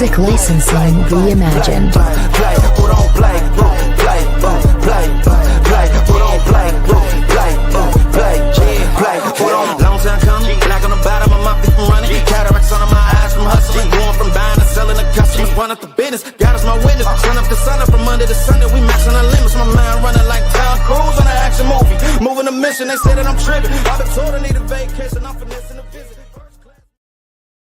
Music licensing reimagined. Long time coming, black on the bottom of my feet from running. Cataracts under my eyes from hustling. Going from buying to selling to customers. Run up the business, God is my witness. Turn up the sun up from under the sun. We maxing our limits. My mind running like Tom Cruise on an action movie. Moving the mission, they say that I'm tripping. I've been told I need a vacation. I'm finessing a visit.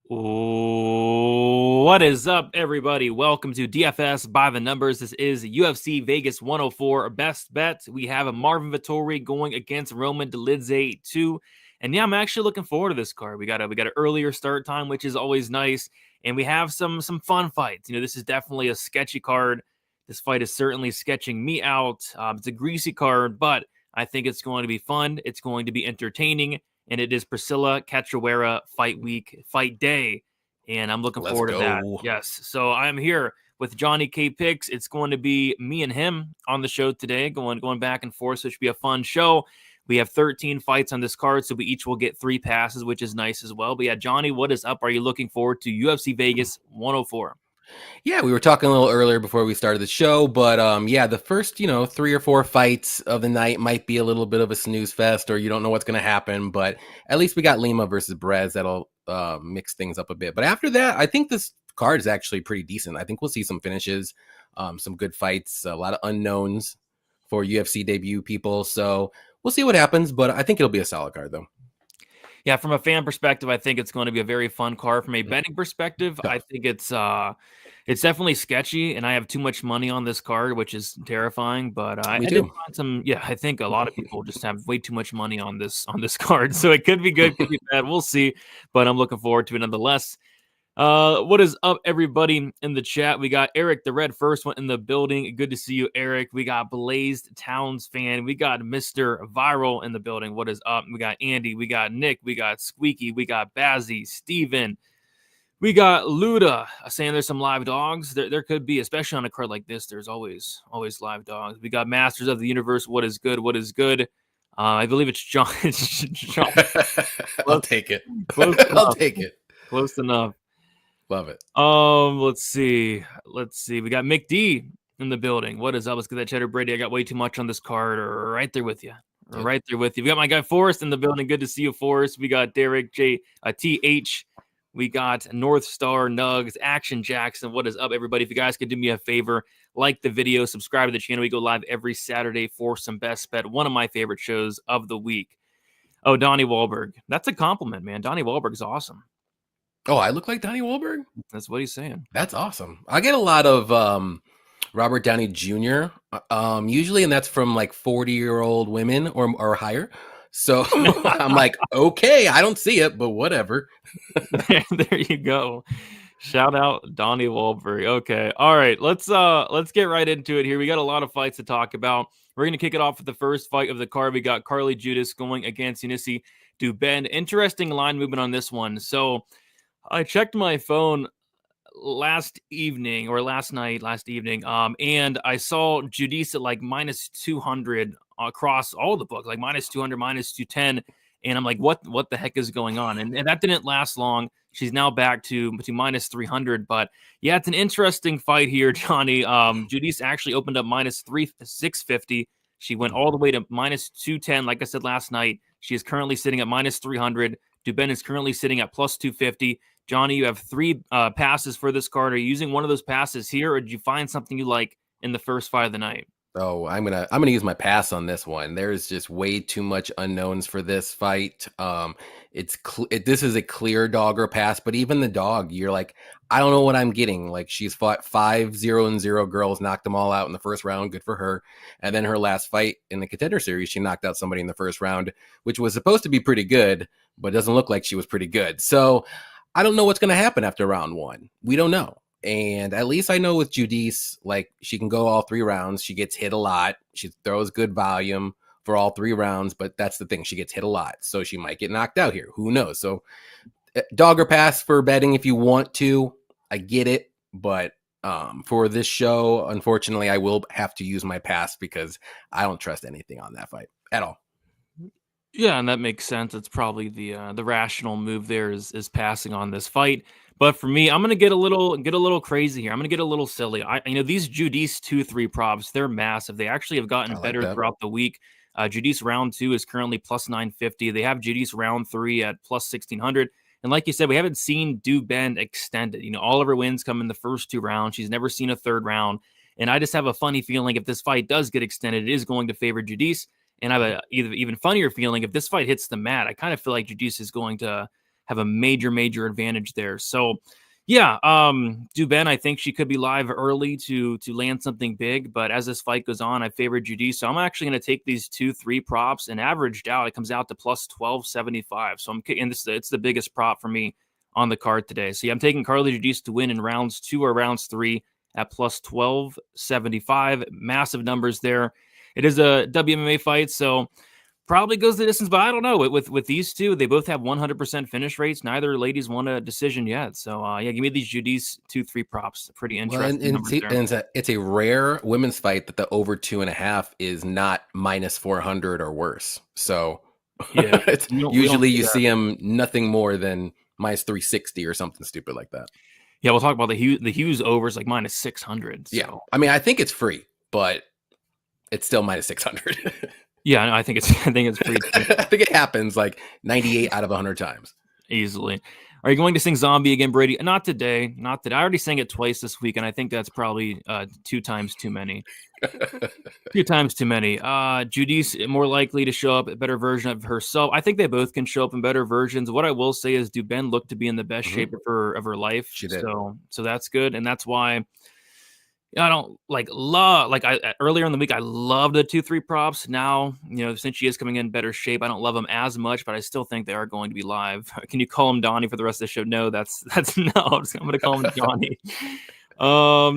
What is up, everybody? Welcome to DFS by the Numbers. This is UFC Vegas 104 Best Bet. We have a Marvin Vettori going against Roman Dolidze 2. And yeah, I'm actually looking forward to this card. We got an earlier start time, which is always nice. And we have some fun fights. You know, this is definitely a sketchy card. This fight is certainly sketching me out. It's a greasy card, but I think it's going to be fun. It's going to be entertaining. And it is Priscilla Cachoeira fight week, fight day. And I'm looking forward to that. Yes. So I'm here with Jwani K Picks. It's going to be me and him on the show today, going back and forth. So it should be a fun show. We have 13 fights on this card, so we each will get 3 passes, which is nice as well. But yeah, Jwani, what is up? Are you looking forward to UFC Vegas 104? Yeah, we were talking a little earlier before we started the show, but yeah, the first, 3 or 4 fights of the night might be a little bit of a snooze fest, or you don't know what's going to happen, but at least we got Lima versus Barez. That'll mix things up a bit. But after that, I think this card is actually pretty decent. I think we'll see some finishes, some good fights, a lot of unknowns for UFC debut people, so we'll see what happens, but I think it'll be a solid card, though. Yeah, from a fan perspective, I think it's going to be a very fun card. From a betting perspective, I think it's definitely sketchy, and I have too much money on this card, which is terrifying. But I did find some. Yeah, I think a lot of people just have way too much money on this card, so it could be good, could be bad. We'll see, but I'm looking forward to it nonetheless. What is up, everybody in the chat? We got Eric, the Red First One in the building. Good to see you, Eric. We got Blazed Towns fan. We got Mr. Viral in the building. What is up? We got Andy. We got Nick. We got Squeaky. We got Bazzy. Steven. We got Luda saying there's some live dogs. There could be, especially on a card like this. There's always live dogs. We got Masters of the Universe. What is good? What is good? I believe it's John. John. I'll take it. I'll take it. Close enough. Love it. Let's see. We got Mick D in the building. What is up? Let's get that Cheddar Brady. I got way too much on this card. Right there with you. Right there with you. We got my guy Forrest in the building. Good to see you, Forrest. We got Derek J. TH. We got North Star Nugs, Action Jackson. What is up, everybody? If you guys could do me a favor, like the video, subscribe to the channel. We go live every Saturday for some Best Bet, one of my favorite shows of the week. Oh, Donnie Wahlberg. That's a compliment, man. Donnie Wahlberg's awesome. Oh, I look like Donnie Wahlberg? That's what he's saying. That's awesome. I get a lot of Robert Downey Jr. Usually, and that's from like 40-year-old women or higher. So I'm like, okay, I don't see it, but whatever. There you go. Shout out Donnie Wahlberg. Okay. All right. Let's get right into it here. We got a lot of fights to talk about. We're going to kick it off with the first fight of the card. We got Carly Judice going against Eunice Duben. Interesting line movement on this one. So I checked my phone last evening, and I saw Judice at like minus 200 across all the books, like minus 200, minus 210. And I'm like, what the heck is going on? And that didn't last long. She's now back to minus 300. But yeah, it's an interesting fight here, Johnny. Judice actually opened up minus 650. She went all the way to minus 210. Like I said last night, she is currently sitting at minus 300. Duben is currently sitting at plus 250. Johnny, you have 3 passes for this card. Are you using one of those passes here, or did you find something you like in the first fight of the night? Oh, I'm gonna use my pass on this one. There's just way too much unknowns for this fight. This is a clear dog or pass, but even the dog, you're like, I don't know what I'm getting. Like, she's fought 5-0-0 girls, knocked them all out in the first round. Good for her. And then her last fight in the Contender Series, she knocked out somebody in the first round, which was supposed to be pretty good, but doesn't look like she was pretty good. So I don't know what's going to happen after round 1. We don't know. And at least I know with Judice, like, she can go all 3 rounds. She gets hit a lot. She throws good volume for all 3 rounds, but that's the thing. She gets hit a lot. So she might get knocked out here. Who knows? So dog or pass for betting if you want to. I get it. But for this show, unfortunately, I will have to use my pass because I don't trust anything on that fight at all. Yeah, and that makes sense. It's probably the rational move there is passing on this fight. But for me, I'm gonna get a little crazy here. I'm gonna get a little silly. These Judice 2-3 props, they're massive. They actually have gotten better throughout the week. Judice round 2 is currently plus 950. They have Judice round 3 at plus 1600. And like you said, we haven't seen Duben extended. All of her wins come in the first 2 rounds. She's never seen a third round. And I just have a funny feeling if this fight does get extended, it is going to favor Judice. And I have a even funnier feeling if this fight hits the mat, I kind of feel like Judice is going to have a major advantage there. So yeah, Duben, I think she could be live early to land something big, but as this fight goes on, I favor Judice. So I'm actually going to take these 2-3 props, and averaged out, it comes out to plus 1275. So it's the biggest prop for me on the card today. So yeah, I'm taking Carly Judice to win in rounds 2 or rounds 3 at plus 1275. Massive numbers there. It is a WMMA fight, so probably goes the distance, but I don't know. With these two, they both have 100% finish rates. Neither ladies won a decision yet. So, yeah, give me these Judice 2-3 props. Pretty interesting. Well, it's a rare women's fight that the over 2.5 is not minus 400 or worse. So, yeah, usually you see them nothing more than minus 360 or something stupid like that. Yeah, we'll talk about the Hughes overs like minus 600. So. Yeah, I mean, I think it's free, but it's still minus 600. Yeah, I think it's pretty. I think it happens like 98 out of 100 times. Easily. Are you going to sing Zombie again, Brady? Not today. Not today. I already sang it twice this week, and I think that's probably 2 times too many. 2 times too many. Judice more likely to show up a better version of herself. I think they both can show up in better versions. What I will say is Duben looked to be in the best shape of her life. She did. So that's good, and that's why I don't earlier in the week, I loved the 2-3 props. Now, since she is coming in better shape, I don't love them as much, but I still think they are going to be live. Can you call him Donnie for the rest of the show? No, that's no. I'm going to call him Johnny.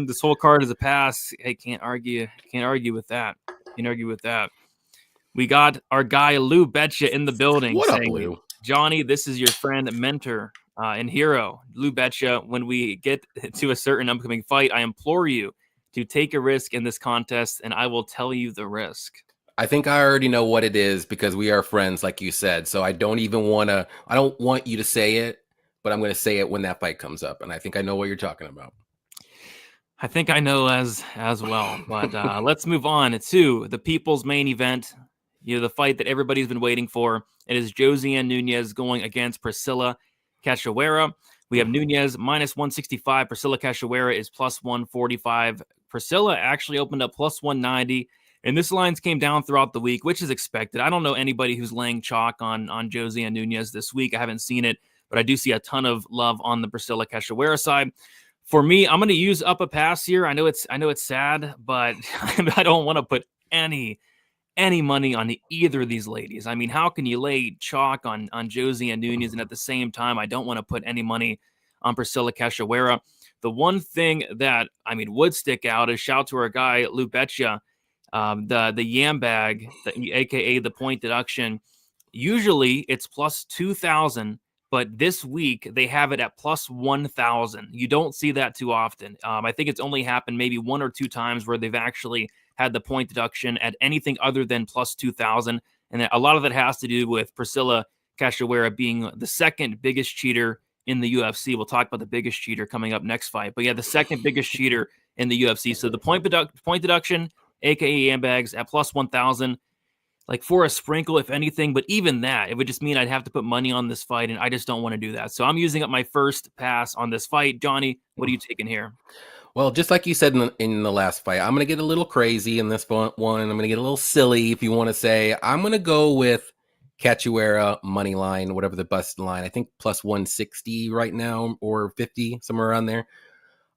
This whole card is a pass. Hey, can't argue with that. We got our guy Lou Betcha in the building. What up, Lou? Johnny, this is your friend, mentor, and hero, Lou Betcha. When we get to a certain upcoming fight, I implore you to take a risk in this contest, and I will tell you the risk. I think I already know what it is because we are friends, like you said. So I don't want you to say it, but I'm going to say it when that fight comes up. And I think I know what you're talking about. I think I know as well. But let's move on to the people's main event. The fight that everybody's been waiting for. It is Josiane Nunes going against Priscilla Cachoeira. We have Nunes minus 165. Priscilla Cachoeira is plus 145. Priscilla actually opened up plus 190. And this lines came down throughout the week, which is expected. I don't know anybody who's laying chalk on Josiane Nunes this week. I haven't seen it, but I do see a ton of love on the Priscilla Cachoeira side. For me, I'm going to use up a pass here. I know it's sad, but I don't want to put any money on either of these ladies. I mean, how can you lay chalk on Josiane Nunes and at the same time, I don't want to put any money on Priscilla Cachoeira? The one thing that, would stick out is shout to our guy, Lou Betcha, the yam bag, aka the point deduction. Usually it's plus 2,000, but this week they have it at plus 1,000. You don't see that too often. I think it's only happened maybe 1 or 2 times where they've actually had the point deduction at anything other than plus 2,000. And a lot of that has to do with Priscilla Cachoeira being the second biggest cheater in the UFC. We'll talk about the biggest cheater coming up next fight. But yeah, the second biggest cheater in the UFC. So the point deduction, aka Ambags, at plus 1,000, like for a sprinkle, if anything. But even that, it would just mean I'd have to put money on this fight, and I just don't want to do that. So I'm using up my first pass on this fight. Johnny, what are you taking here? Well, just like you said in the last fight, I'm going to get a little crazy in this one. I'm going to get a little silly, if you want to say. I'm going to go with Cachoeira money line, whatever the best line. I think plus 160 right now, or 50, somewhere around there.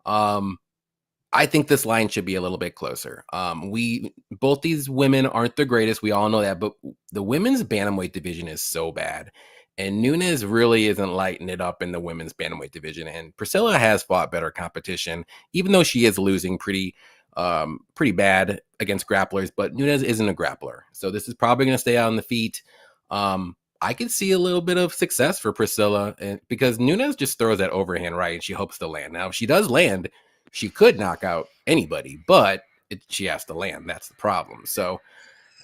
I think this line should be a little bit closer. Both these women aren't the greatest. We all know that, but the women's bantamweight division is so bad. And Nunes really isn't lighting it up in the women's bantamweight division. And Priscilla has fought better competition, even though she is losing pretty bad against grapplers. But Nunes isn't a grappler. So this is probably going to stay out on the feet. I could see a little bit of success for Priscilla because Nunes just throws that overhand right and she hopes to land. Now, if she does land, she could knock out anybody, but she has to land. That's the problem. So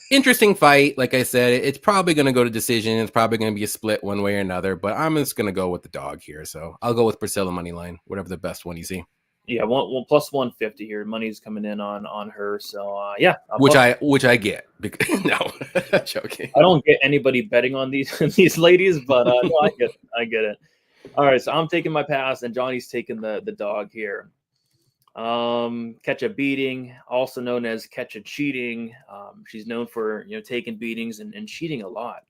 Interesting fight. Like I said, it's probably going to go to decision. It's probably going to be a split one way or another, but I'm just going to go with the dog here. So I'll go with Priscilla money line, whatever the best one you see. Yeah, one plus 150 here. Money's coming in on her. So yeah, Which I get. Because, no, joking. I don't get anybody betting on these ladies, but no, I get it. All right, so I'm taking my pass, and Johnny's taking the dog here. Catch a beating, also known as catch a cheating. She's known for taking beatings and cheating a lot.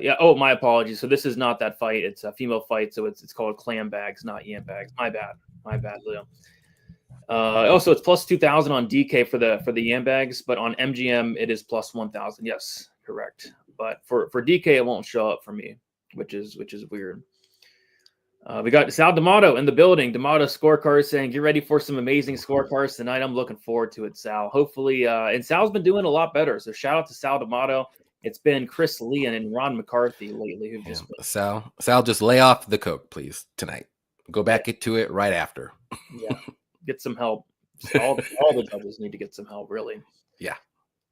Yeah. Oh, my apologies. So this is not that fight. It's a female fight, so it's called clam bags, not yam bags. My bad, Leo. Also, it's plus 2,000 on DK for the yam bags, but on MGM it is plus 1,000. Yes, correct. But for DK it won't show up for me, which is weird. We got Sal D'Amato in the building. D'Amato scorecard saying, get ready for some amazing scorecards tonight. I'm looking forward to it, Sal. Hopefully, and Sal's been doing a lot better. So shout out to Sal D'Amato. It's been Chris Lee and Ron McCarthy lately. Who've just Sal, just lay off the coke, please, tonight. Go back to it right after. Yeah, get some help. All the judges need to get some help, really. Yeah.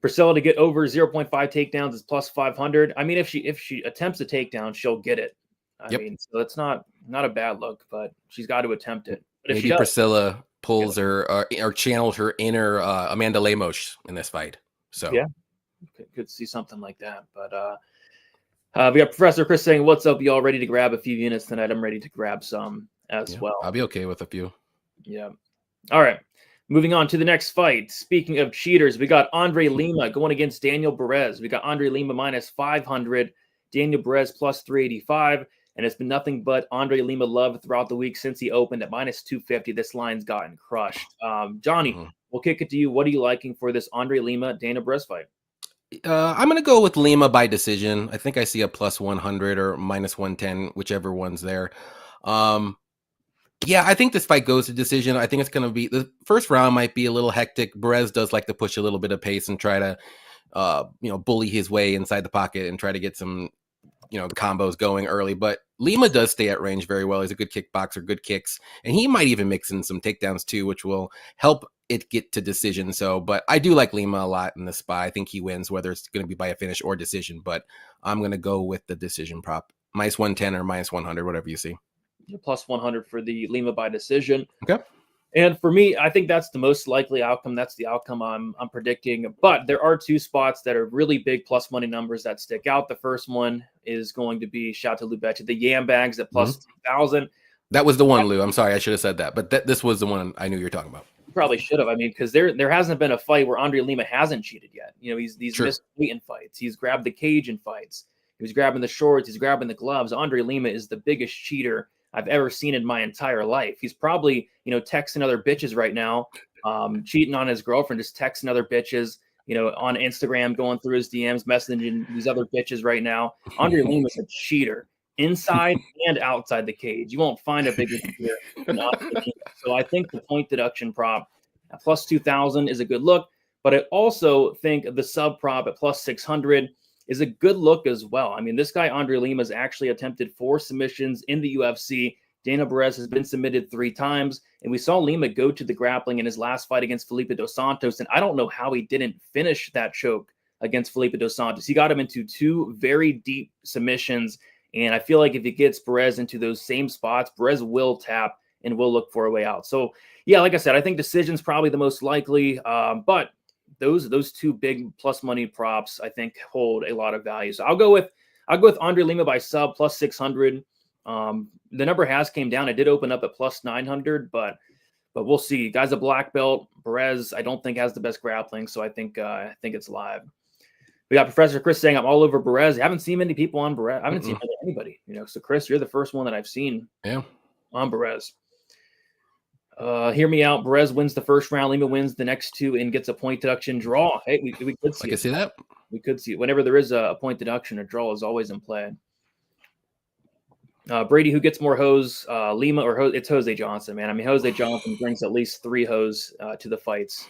Priscilla to get over 0.5 takedowns is plus 500. I mean, if she attempts a takedown, she'll get it. I mean, so it's not a bad look, but she's got to attempt it. But maybe Priscilla pulls her or channels her inner Amanda Lemos in this fight. So yeah, could see something like that. But we got Professor Chris saying, "What's up, y'all? Ready to grab a few units tonight? I'm ready to grab some as well. I'll be okay with a few. Yeah. All right. Moving on to the next fight. Speaking of cheaters, we got Andre Lima going against Daniel Barez. We got Andre Lima minus 500, Daniel Barez plus 385. And it's been nothing but Andre Lima love throughout the week since he opened at minus 250. This line's gotten crushed. Johnny, we'll kick it to you. What are you liking for this Andre Lima Daniel Barez fight? I'm going to go with Lima by decision. I think I see a plus 100 or minus 110, whichever one's there. Yeah, I think this fight goes to decision. I think it's going to be the first round might be a little hectic. Barez does like to push a little bit of pace and try to, bully his way inside the pocket and try to get some, combos going early. But Lima does stay at range very well. He's a good kickboxer, good kicks, and he might even mix in some takedowns too, which will help it get to decision. So, but I do like Lima a lot in this spot. I think he wins, whether it's going to be by a finish or decision. But I'm going to go with the decision prop, minus 110 or minus 100, whatever you see. Plus 100 for the Lima by decision. Okay. And for me, I think that's the most likely outcome. That's the outcome I'm predicting. But there are two spots that are really big plus money numbers that stick out. The first one is going to be, shout to Lubecha, the Yam Bags at plus 2,000. That was the one, Lou. I'm sorry, I should have said that. But this was the one I knew you were talking about. You probably should have. I mean, because there hasn't been a fight where Andre Lima hasn't cheated yet. He's missed weight in fights. He's grabbed the cage in fights. He was grabbing the shorts. He's grabbing the gloves. Andre Lima is the biggest cheater I've ever seen in my entire life. He's probably, texting other bitches right now, cheating on his girlfriend, just texting other bitches, on Instagram, going through his DMs, messaging these other bitches right now. Andre Lima's a cheater inside and outside the cage. You won't find a bigger cheater than Andre Lima. So I think the point deduction prop at plus 2,000 is a good look, but I also think the sub prop at plus 600 is a good look as well. I mean, this guy, Andre Lima, has actually attempted 4 submissions in the UFC. Daniel Barez has been submitted 3 times, and we saw Lima go to the grappling in his last fight against Felipe Dos Santos, and I don't know how he didn't finish that choke against Felipe Dos Santos. He got him into 2 very deep submissions, and I feel like if he gets Barez into those same spots, Barez will tap and will look for a way out. So, yeah, like I said, I think decision's probably the most likely, but those 2 big plus money props, I think, hold a lot of value. So I'll go with Andre Lima by sub plus 600. The number has came down. It did open up at plus 900, but we'll see. Guy's a black belt. Barez, I don't think has the best grappling, so I think it's live. We got Professor Chris saying I'm all over Barez. I haven't seen many people on Barez. I haven't seen anybody. So Chris, you're the first one that I've seen. Yeah. On Barez. Hear me out. Barez wins the first round. Lima wins the next 2 and gets a point deduction draw. Hey, we could see I can see that. We could see it. Whenever there is a point deduction, a draw is always in play. Brady, who gets more hose, Lima or it's Jose Johnson, man. I mean, Jose Johnson brings at least 3 hose to the fights.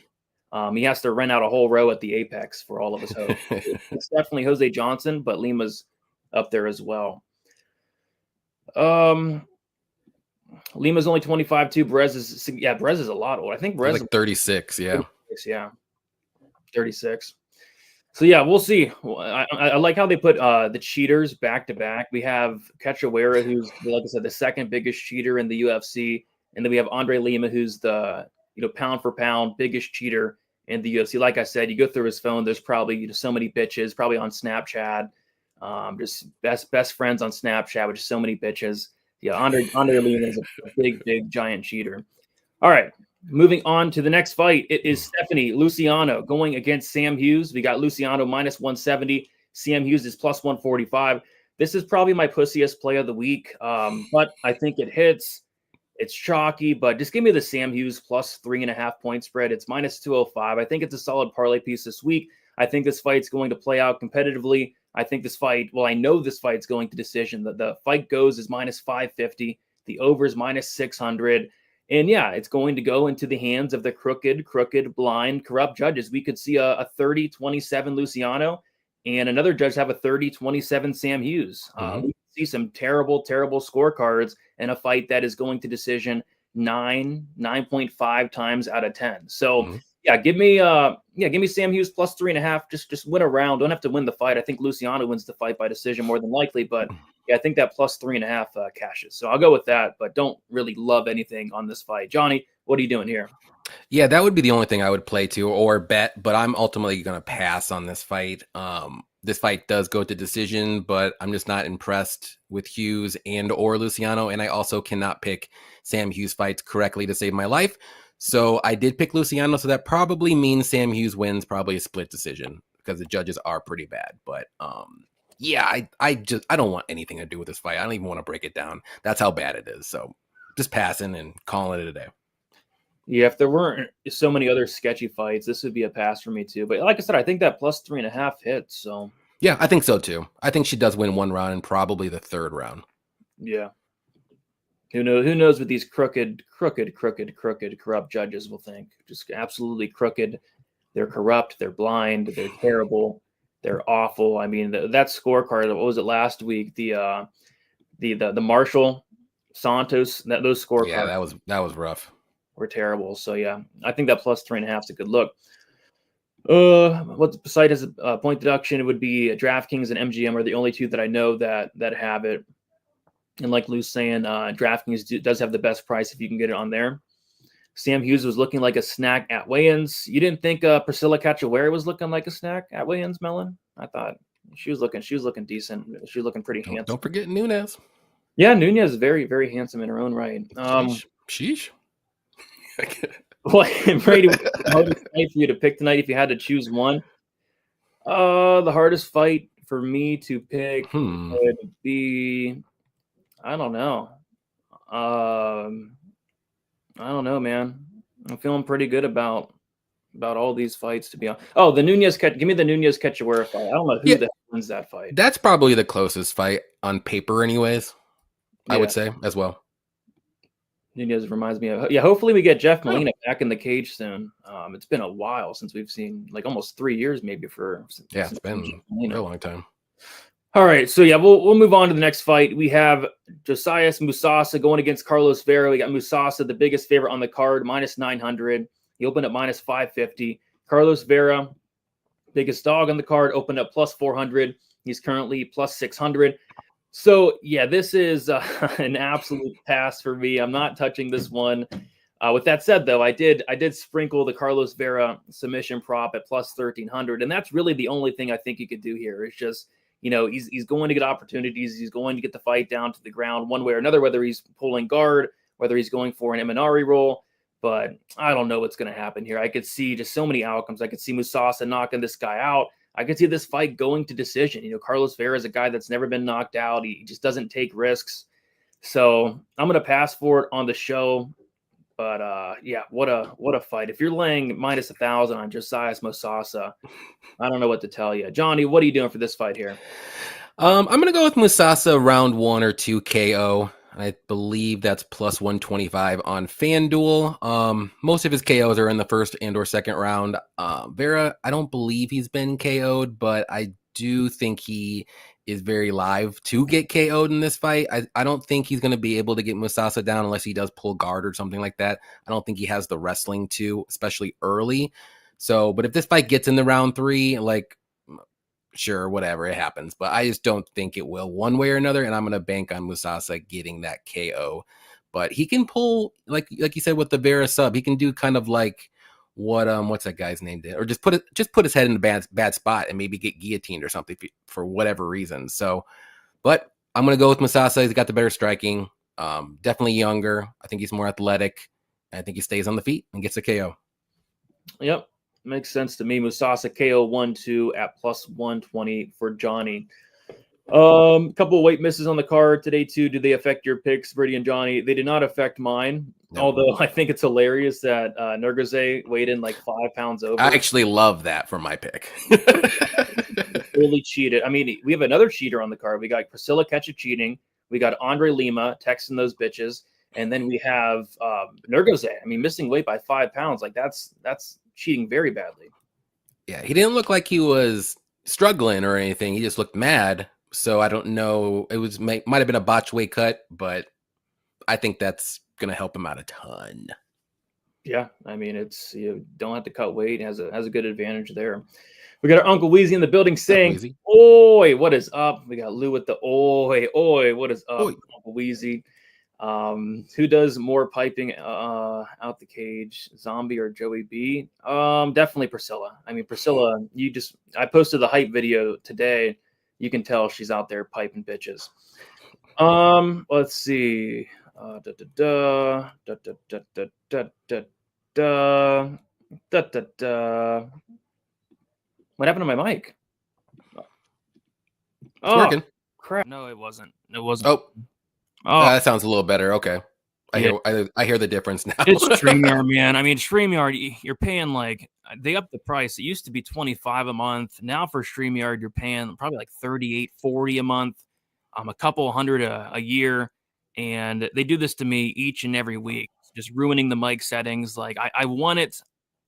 He has to rent out a whole row at the Apex for all of his hose. It's definitely Jose Johnson, but Lima's up there as well. Lima's only 25 too. Barez is a lot old. I think Barez like 36. Yeah. 36, yeah. 36. So yeah, we'll see. I like how they put the cheaters back to back. We have Cachoeira, who's, like I said, the second biggest cheater in the UFC, and then we have Andre Lima, who's the pound for pound biggest cheater in the UFC. Like I said, you go through his phone, there's probably so many bitches, probably on Snapchat, just best friends on Snapchat with just so many bitches. Yeah, Andre Lima is a big giant cheater. All right. Moving on to the next fight, it is Stephanie Luciano going against Sam Hughes. We got Luciano minus 170. Sam Hughes is plus 145. This is probably my pussiest play of the week, but I think it hits. It's chalky, but just give me the Sam Hughes plus 3.5 point spread. It's minus 205. I think it's a solid parlay piece this week. I think this fight's going to play out competitively. I think this fight, well, I know this fight's going to decision. The fight goes is minus 550. The over is minus 600. And yeah, it's going to go into the hands of the crooked, blind, corrupt judges. We could see a 30-27 Luciano and another judge have a 30-27 Sam Hughes. We see some terrible scorecards in a fight that is going to decision 9.5 times out of 10. So yeah, give me Sam Hughes plus 3.5. Just win a round. Don't have to win the fight. I think Luciano wins the fight by decision more than likely, but yeah, I think that plus 3.5 cashes. So I'll go with that, but don't really love anything on this fight. Johnny, what are you doing here? Yeah, that would be the only thing I would play to or bet, but I'm ultimately going to pass on this fight. This fight does go to decision, but I'm just not impressed with Hughes and or Luciano, and I also cannot pick Sam Hughes fights correctly to save my life. So I did pick Luciano, so that probably means Sam Hughes wins, probably a split decision because the judges are pretty bad. But yeah, I don't want anything to do with this fight. I don't even want to break it down. That's how bad it is. So just passing and calling it a day. Yeah, if there weren't so many other sketchy fights, this would be a pass for me too. But like I said, I think that plus 3.5 hits. So yeah, I think so too. I think she does win one round and probably the third round. Yeah. Who knows what these crooked, corrupt judges will think. Just absolutely crooked. They're corrupt. They're blind. They're terrible. They're awful. I mean, that scorecard, what was it last week? The Marshall, Santos, those scorecards. Yeah, that was rough. Were terrible. So yeah, I think that plus 3.5 is a good look. What besides point deduction, it would be DraftKings and MGM are the only two that I know that have it. And like Lou's saying, DraftKings does have the best price if you can get it on there. Sam Hughes was looking like a snack at weigh-ins. You didn't think Priscilla Cachoeira was looking like a snack at weigh-ins, Melon? I thought she was looking decent. She was looking pretty handsome. Don't forget Nunes. Yeah, Nunes is very, very handsome in her own right. Sheesh. What, Brady, hardest fight for you to pick tonight if you had to choose one? The hardest fight for me to pick would be, I don't know. I don't know, man. I'm feeling pretty good about all these fights, to be honest. Oh, the Nunes, give me the Nunes Cachoeira fight. I don't know who the hell wins that fight. That's probably the closest fight on paper, anyways. Yeah. I would say as well. Nunes reminds me of, hopefully we get Jeff Molina back in the cage soon. It's been a while since we've seen, like almost 3 years maybe it's been a long time. All right, so yeah, we'll move on to the next fight. We have Josias Musasa going against Carlos Vera. We got Musasa, the biggest favorite on the card, minus 900. He opened up minus 550. Carlos Vera, biggest dog on the card, opened up plus 400. He's currently plus 600. So, yeah, this is an absolute pass for me. I'm not touching this one. With that said, though, I did sprinkle the Carlos Vera submission prop at plus 1,300, and that's really the only thing I think you could do here. It's just, he's going to get opportunities. He's going to get the fight down to the ground one way or another, whether he's pulling guard, whether he's going for an Eminari roll. But I don't know what's going to happen here. I could see just so many outcomes. I could see Musasa knocking this guy out. I could see this fight going to decision. Carlos Vera is a guy that's never been knocked out. He just doesn't take risks. So I'm going to pass for it on the show. But yeah, what a fight. If you're laying minus 1,000 on Josias Musasa, I don't know what to tell you. Johnny, what are you doing for this fight here? I'm going to go with Musasa round 1 or 2 KO. I believe that's plus 125 on FanDuel. Most of his KOs are in the first and or second round. Vera, I don't believe he's been KO'd, but I do think he is very live to get KO'd in this fight. I don't think he's going to be able to get Musasa down unless he does pull guard or something like that. I don't think he has the wrestling to, especially early. So, but if this fight gets in the round 3, like, sure, whatever, it happens. But I just don't think it will one way or another. And I'm going to bank on Musasa getting that KO. But he can pull, like you said, with the Vera sub, he can do kind of like what's that guy's name did, or just put his head in a bad spot and maybe get guillotined or something for whatever reason. So, but I'm going to go with Musasa. He's got the better striking, definitely younger. I think he's more athletic. I think he stays on the feet and gets a KO. Yep. Makes sense to me. Musasa KO 1-2 at plus 120 for Jwani. Couple of weight misses on the card today too. Did they affect your picks, Brady and Jwani? They did not affect mine. No. Although I think it's hilarious that Nurgaz weighed in like 5 pounds over. I actually love that for my pick. Really cheated. I mean, we have another cheater on the card. We got Priscilla Ketcha cheating. We got Andre Lima texting those bitches, and then we have Nurgaz. I mean, missing weight by 5 pounds. Like that's cheating very badly. Yeah, he didn't look like he was struggling or anything. He just looked mad. So I don't know. It might have been a botch weight cut, but I think that's going to help him out a ton. Yeah, I mean, you don't have to cut weight. It has a good advantage there. We got our Uncle Weezy in the building saying, "Oi, what is up?" We got Lou with the oi, what is up, Uncle Weezy? Who does more piping out the cage, Zombie or Joey B? Definitely Priscilla. I mean, Priscilla, I posted the hype video today. You can tell she's out there piping bitches. Let's see. What happened to my mic? It's working. Crap. No, it wasn't. Oh, that sounds a little better. Okay. I hear the difference now. It's StreamYard, man. I mean, StreamYard, you're paying like, they upped the price. It used to be $25 a month. Now for StreamYard, you're paying probably like $38, $40 a month, a couple hundred a year. And they do this to me each and every week, just ruining the mic settings. Like I want it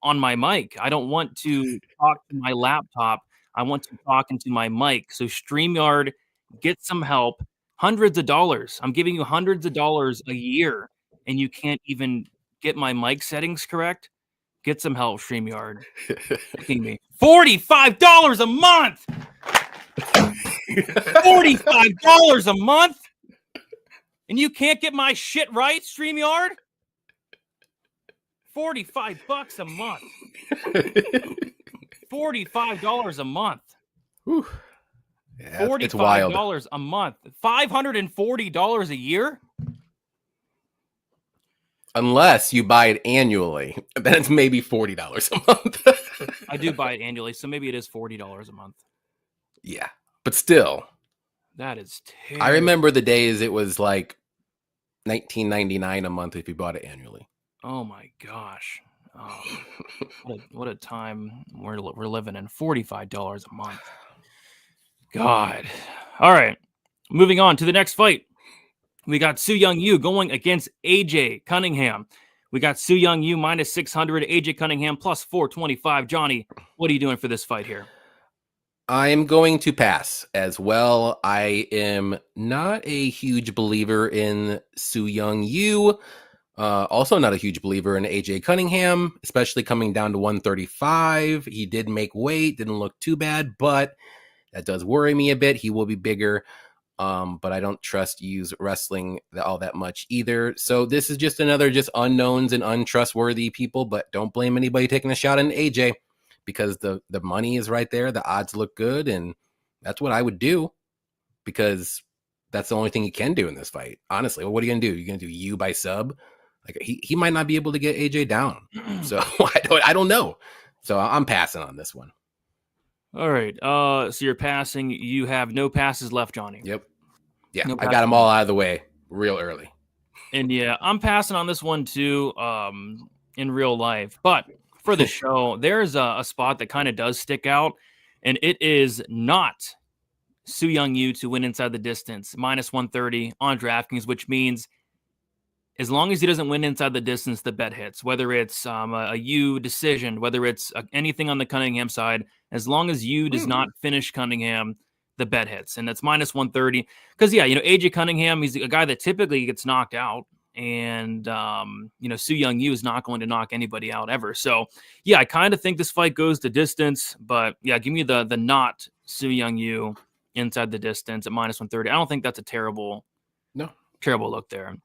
on my mic. I don't want to talk to my laptop. I want to talk into my mic. So StreamYard, get some help. Hundreds of dollars. I'm giving you hundreds of dollars a year, and you can't even get my mic settings correct. Get some help, StreamYard. Fucking me. $45 a month. $45 a month, and you can't get my shit right, StreamYard. $45 a month. $45 a month. Whew. Yeah, $45 a month. $540 a year? Unless you buy it annually. Then it's maybe $40 a month. I do buy it annually, so maybe it is $40 a month. Yeah, but still. That is terrible. I remember the days it was like $19.99 a month if you bought it annually. Oh my gosh. What a time we're living in. $45 a month. God. All right. Moving on to the next fight. We got Su Young Yu going against AJ Cunningham. We got Su Young Yu minus 600, AJ Cunningham plus 425. Jwani, what are you doing for this fight here? I am going to pass as well. I am not a huge believer in Su Young Yu. Also not a huge believer in AJ Cunningham, especially coming down to 135. He did make weight, didn't look too bad, but that does worry me a bit. He will be bigger, but I don't trust Yu's wrestling all that much either. So this is just another unknowns and untrustworthy people, but don't blame anybody taking a shot on AJ because the money is right there. The odds look good, and that's what I would do because that's the only thing he can do in this fight. Honestly, what are you going to do? You're going to do Yu by sub? Like he might not be able to get AJ down. So I don't know. So I'm passing on this one. All right. So you're passing. You have no passes left, Jwani. Yep. Yeah, I got them all out of the way real early. And yeah, I'm passing on this one too. In real life, but for the show, there's a spot that kind of does stick out, and it is not Su Young Yu to win inside the distance minus 130 on DraftKings, which means as long as he doesn't win inside the distance, the bet hits. Whether it's a Yu decision, whether it's anything on the Cunningham side, as long as Yu does not finish Cunningham, the bet hits. And it's minus 130. Because, yeah, AJ Cunningham, he's a guy that typically gets knocked out. And, Su Young Yu is not going to knock anybody out ever. So, yeah, I kind of think this fight goes the distance. But, yeah, give me the not Su Young Yu inside the distance at minus 130. I don't think that's a terrible look there.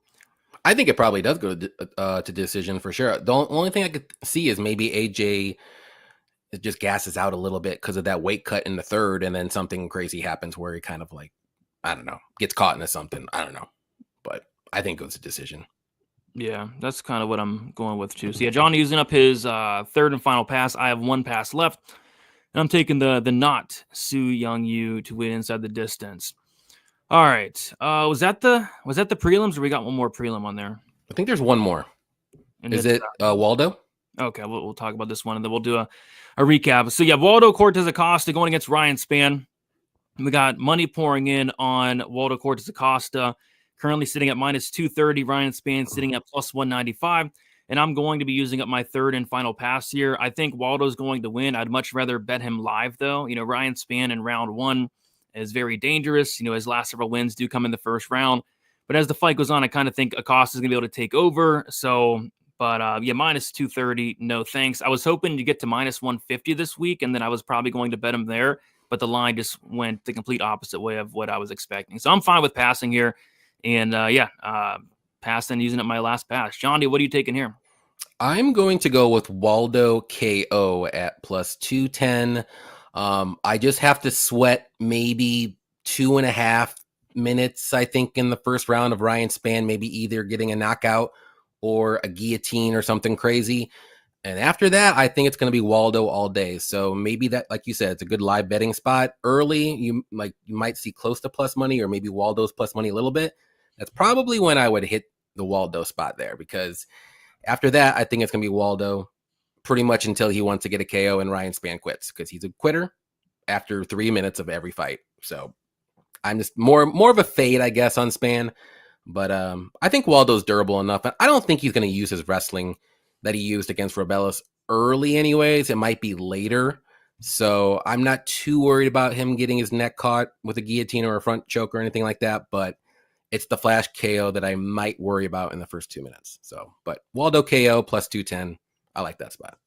I think it probably does go to decision for sure. The only thing I could see is maybe AJ just gasses out a little bit because of that weight cut in the third, and then something crazy happens where he kind of like, I don't know, gets caught into something. I don't know. But I think it was a decision. Yeah, that's kind of what I'm going with too. So yeah, Jwani using up his third and final pass. I have one pass left, and I'm taking the not Su Young Yu to win inside the distance. All right, was that the prelims, or we got one more prelim on there? I think there's one more. And is it Waldo? Okay, we'll talk about this one, and then we'll do a recap. So yeah, Waldo Cortez Acosta going against Ryan Spann. We got money pouring in on Waldo Cortez Acosta. Currently sitting at minus 230. Ryan Spann sitting at plus 195. And I'm going to be using up my third and final pass here. I think Waldo's going to win. I'd much rather bet him live, though. Ryan Spann in round one is very dangerous. His last several wins do come in the first round. But as the fight goes on, I kind of think Acosta's going to be able to take over. So, minus 230, no thanks. I was hoping to get to minus 150 this week, and then I was probably going to bet him there. But the line just went the complete opposite way of what I was expecting. So I'm fine with passing here. And passing, using up my last pass. Jwani, what are you taking here? I'm going to go with Waldo KO at plus 210. I just have to sweat maybe 2.5 minutes, I think, in the first round of Ryan Spann, maybe either getting a knockout or a guillotine or something crazy. And after that, I think it's going to be Waldo all day. So maybe that, like you said, it's a good live betting spot. Early, you might see close to plus money, or maybe Waldo's plus money a little bit. That's probably when I would hit the Waldo spot there, because after that, I think it's going to be Waldo pretty much until he wants to get a KO and Ryan Spann quits, because he's a quitter after 3 minutes of every fight. So I'm just more of a fade, I guess, on Spann. But I think Waldo's durable enough. I don't think he's going to use his wrestling that he used against Robelis early anyways. It might be later. So I'm not too worried about him getting his neck caught with a guillotine or a front choke or anything like that. But it's the flash KO that I might worry about in the first 2 minutes. So, but Waldo KO plus 210. I like that spot.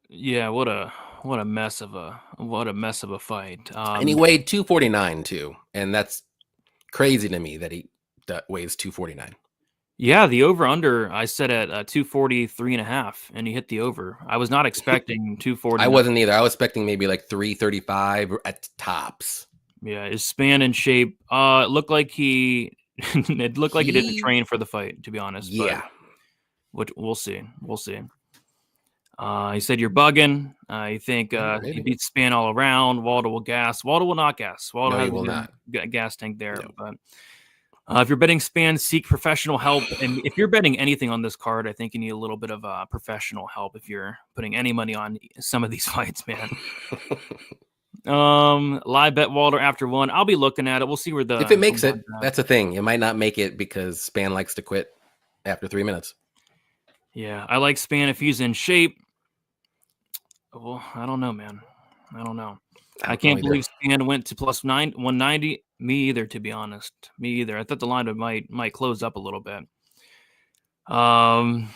Yeah, what a mess of a fight. And he weighed 249 too, and that's crazy to me that he weighs 249. Yeah, the over/under I set at 243.5, and he hit the over. I was not expecting 240. I wasn't either. I was expecting maybe like 335 at tops. Yeah, his Spann in shape. It looked like he didn't train for the fight, to be honest. Yeah. But we'll see. We'll see. He said you're bugging. You think he beats Spann all around. Waldo will gas. Waldo will not gas. Waldo he will not. Gas tank there. No. But if you're betting Spann, seek professional help. And if you're betting anything on this card, I think you need a little bit of professional help if you're putting any money on some of these fights, man. Live bet Waldo after one. I'll be looking at it. We'll see where if it makes it. That's a thing. It might not make it because Spann likes to quit after 3 minutes. Yeah, I like Spann if he's in shape. Well, I don't know, man. I don't know. I can't believe Spann went to plus 190. Me either, to be honest. Me either. I thought the line might close up a little bit. Spann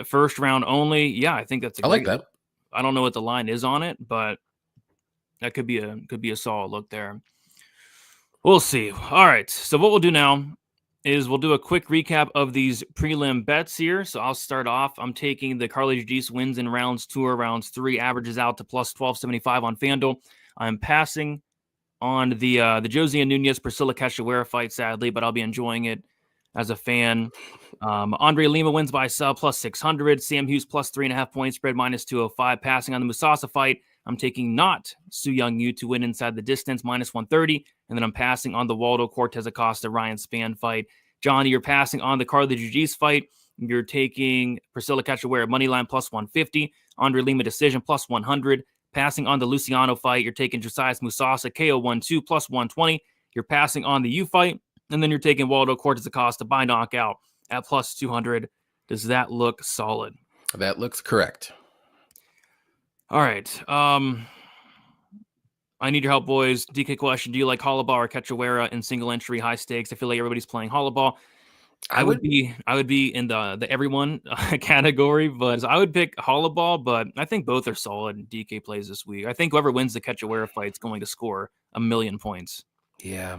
first round only. Yeah, I think that's. I like that. I don't know what the line is on it, but that could be a solid look there. We'll see. All right. So what we'll do now is we'll do a quick recap of these prelim bets here. So I'll start off. I'm taking the Carly Judice wins in rounds 2 or rounds 3, averages out to plus 1275 on FanDuel. I'm passing on the Josie and Nunes Priscilla Cachoeira fight, sadly, but I'll be enjoying it as a fan. Andre Lima wins by sub plus 600. Sam Hughes plus 3.5 point spread minus 205. Passing on the Musasa fight. I'm taking not Su Young Yu to win inside the distance, minus 130. And then I'm passing on the Waldo Cortez Acosta Ryan Spann fight. Jwani, you're passing on the Carly Judice fight. You're taking Priscilla Cachoeira moneyline plus 150. Andre Lima decision plus 100. Passing on the Luciano fight. You're taking Josias Musasa KO 1-2 plus 120. You're passing on the U fight. And then you're taking Waldo Cortez Acosta by knockout at plus 200. Does that look solid? That looks correct. All right. I need your help, boys. DK question: do you like Holobaugh or Cachoeira in single entry high stakes? I feel like everybody's playing Holobaugh. I would be in the everyone category, but I would pick Holobaugh, but I think both are solid DK plays this week. I think whoever wins the Cachoeira fight is going to score 1,000,000 points. Yeah.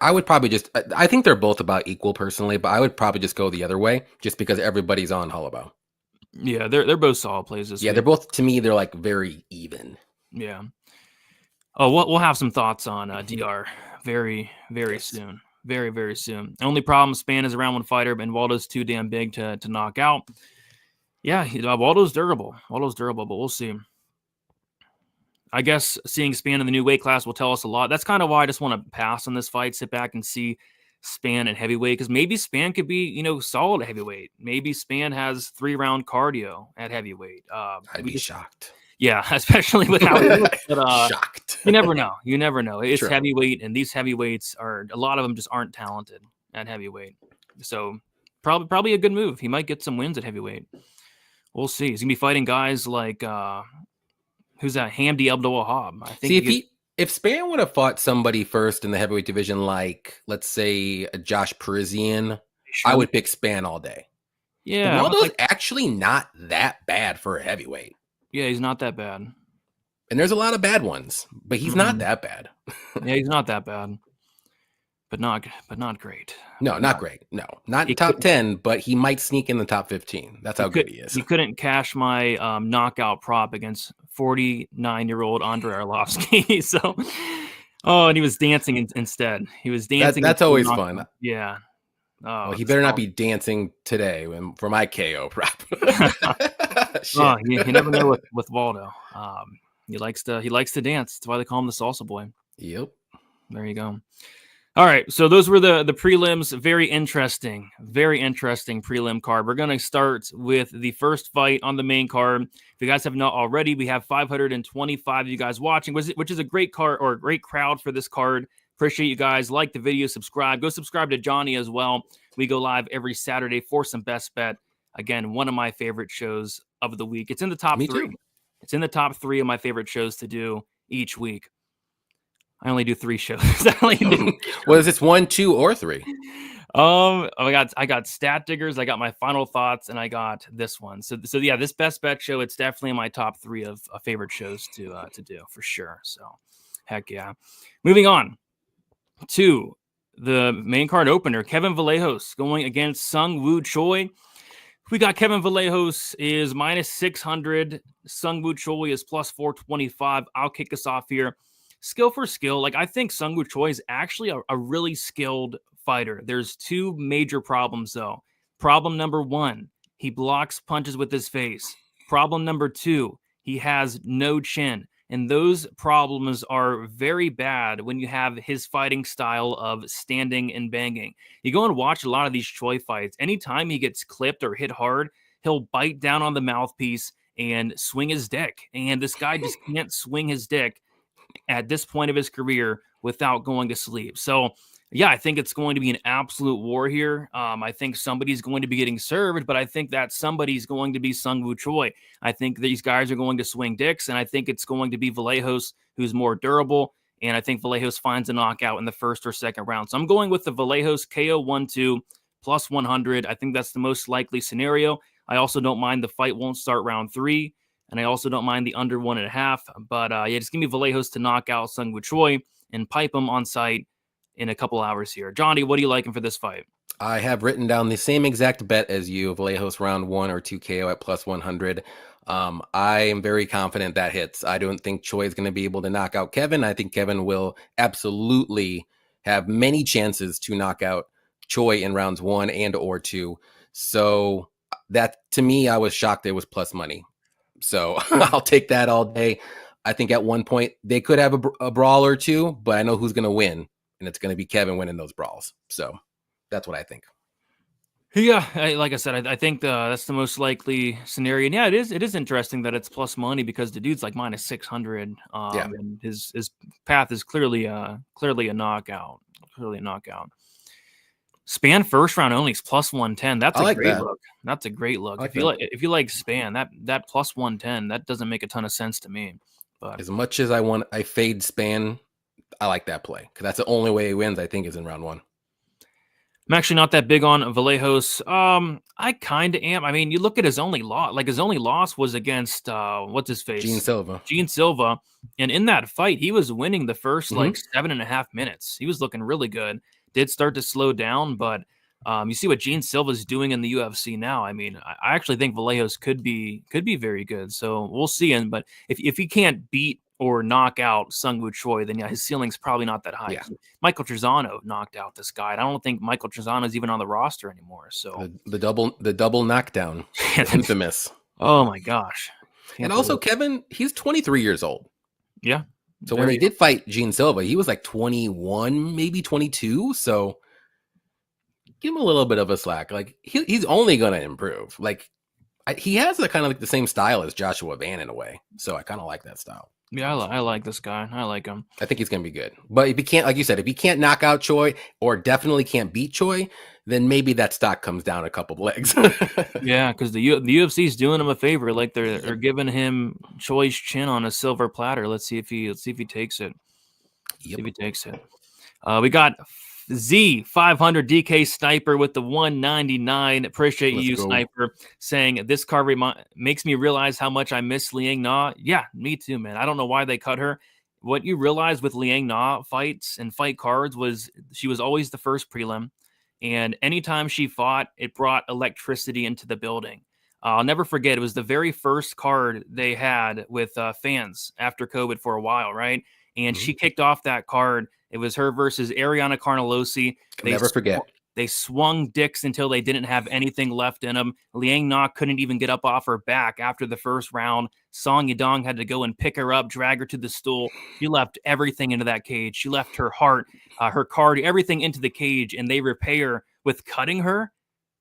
I would probably just, I think they're both about equal personally, but I would probably just go the other way just because everybody's on Holobaugh. Yeah, they're both solid plays this week. Yeah, they're both, to me, they're like very even. Yeah. Oh, we'll have some thoughts on DR very, very soon. Very, very soon. The only problem, Spann is a round one fighter, and Waldo's too damn big to knock out. Yeah, Waldo's durable. But we'll see. I guess seeing Spann in the new weight class will tell us a lot. That's kind of why I just want to pass on this fight, sit back and see Spann at heavyweight, because maybe Spann could be, solid at heavyweight. Maybe Spann has 3-round cardio at heavyweight. I'd be shocked. Yeah, especially with how he looks. But, shocked. You never know. It's True. heavyweight, and these heavyweights a lot of them just aren't talented at heavyweight. So probably a good move. He might get some wins at heavyweight. We'll see. He's gonna be fighting guys like who's that? Hamdi Abdul-Wahab. I think. See, if Spann would have fought somebody first in the heavyweight division, like let's say Josh Parisian, I would pick Spann all day. Yeah, Waldo's actually not that bad for a heavyweight. Yeah, he's not that bad. And there's a lot of bad ones, but he's not that bad. Yeah, he's not that bad. But not great. No, not great. No, not in top 10, but he might sneak in the top 15. That's how good he is. He couldn't cash my knockout prop against 49-year-old Andrei Arlovsky. So, and he was dancing instead. He was dancing. That's always fun. Yeah. Well, he better not be dancing today for my KO prop. You never know with Waldo. He likes to dance. That's why they call him the salsa boy. Yep. There you go. All right, so those were the prelims. Very interesting prelim card. We're going to start with the first fight on the main card. If you guys have not already, we have 525 of you guys watching, which is a great card or a great crowd for this card. Appreciate you guys. Like the video, subscribe. Go subscribe to Jwani as well. We go live every Saturday for some best bet. Again, one of my favorite shows of the week. It's in the top 3. Too. It's in the top 3 of my favorite shows to do each week. I only do 3 shows. Well, is this 1, 2, or 3? I got Stat Diggers, I got my final thoughts, and I got this one. So yeah, this best bet show, it's definitely in my top 3 of favorite shows to do for sure. So heck yeah. Moving on to the main card opener, Kevin Vallejos going against Sung Woo Choi. We got Kevin Vallejos is -600. Sung Woo Choi is +425. I'll kick us off here. Skill for skill, I think Sung Woo Choi is actually a really skilled fighter. There's 2 major problems, though. Problem number 1, he blocks punches with his face. Problem number 2, he has no chin. And those problems are very bad when you have his fighting style of standing and banging. You go and watch a lot of these Choi fights. Anytime he gets clipped or hit hard, he'll bite down on the mouthpiece and swing his dick. And this guy just can't swing his dick at this point of his career without going to sleep. So, yeah, I think it's going to be an absolute war here. I think somebody's going to be getting served, but I think that somebody's going to be Sung Woo Choi. I think these guys are going to swing dicks, and I think it's going to be Vallejos who's more durable, and I think Vallejos finds a knockout in the first or second round. So I'm going with the Vallejos KO 1-2 +100. I think that's the most likely scenario. I also don't mind the fight won't start round 3. And I also don't mind the under 1.5. But yeah, just give me Vallejos to knock out Sung Woo Choi and pipe him on site in a couple hours here. Johnny, what are you liking for this fight? I have written down the same exact bet as you, Vallejos round 1 or 2 KO at +100. I am very confident that hits. I don't think Choi is going to be able to knock out Kevin. I think Kevin will absolutely have many chances to knock out Choi in rounds 1 and or 2. So that, to me, I was shocked it was plus money. So I'll take that all day. I think at one point they could have a brawl or 2, but I know who's going to win, and it's going to be Kevin winning those brawls. So that's what I think. Yeah, like I said, I think that's the most likely scenario. And yeah, it is interesting that it's plus money because the dude's like -600. And his path is clearly a knockout. Clearly a knockout. Spann first round only is +110. That's a great look. That's a great look. If you like Spann, that +110, that doesn't make a ton of sense to me. But as much as I fade Spann, I like that play because that's the only way he wins. I think is in round 1. I'm actually not that big on Vallejos. I kind of am. I mean, you look at his only loss. Like his only loss was against what's his face, Gene Silva, and in that fight, he was winning the first like 7.5 minutes. He was looking really good. Did start to slow down, but you see what Gene Silva's doing in the UFC now. I mean, I actually think Vallejos could be very good. So we'll see. But if he can't beat or knock out Sungwoo Choi, then yeah, his ceiling's probably not that high. Yeah. Michael Trizano knocked out this guy. I don't think Michael Trizano's even on the roster anymore. So the double knockdown, infamous. Oh my gosh! And also Kevin, he's 23 years old. Yeah. So when he did fight Gene Silva, he was like 21, maybe 22. So give him a little bit of a slack. Like he's only going to improve. Like he has the kind of like the same style as Joshua Van in a way. So I kind of like that style. Yeah, I like this guy. I like him. I think he's going to be good. But if he can't, like you said, if he can't knock out Choy or definitely can't beat Choy, then maybe that stock comes down a couple of legs. Yeah, because the UFC's doing him a favor. Like they're giving him Choi's chin on a silver platter. Let's see if he takes it. Yep. See if he takes it. We got Z500 DK Sniper with the 199. Appreciate you, Sniper, saying this card makes me realize how much I miss Liang Na. Yeah, me too, man. I don't know why they cut her. What you realize with Liang Na fights and fight cards was she was always the first prelim. And anytime she fought, it brought electricity into the building. I'll never forget. It was the very first card they had with fans after COVID for a while, right? And she kicked off that card. It was her versus Ariana Carnelosi. Never forget. They swung dicks until they didn't have anything left in them. Liang Na couldn't even get up off her back after the first round. Song Yadong had to go and pick her up, drag her to the stool. She left everything into that cage. She left her heart, her card, everything into the cage, and they repay her with cutting her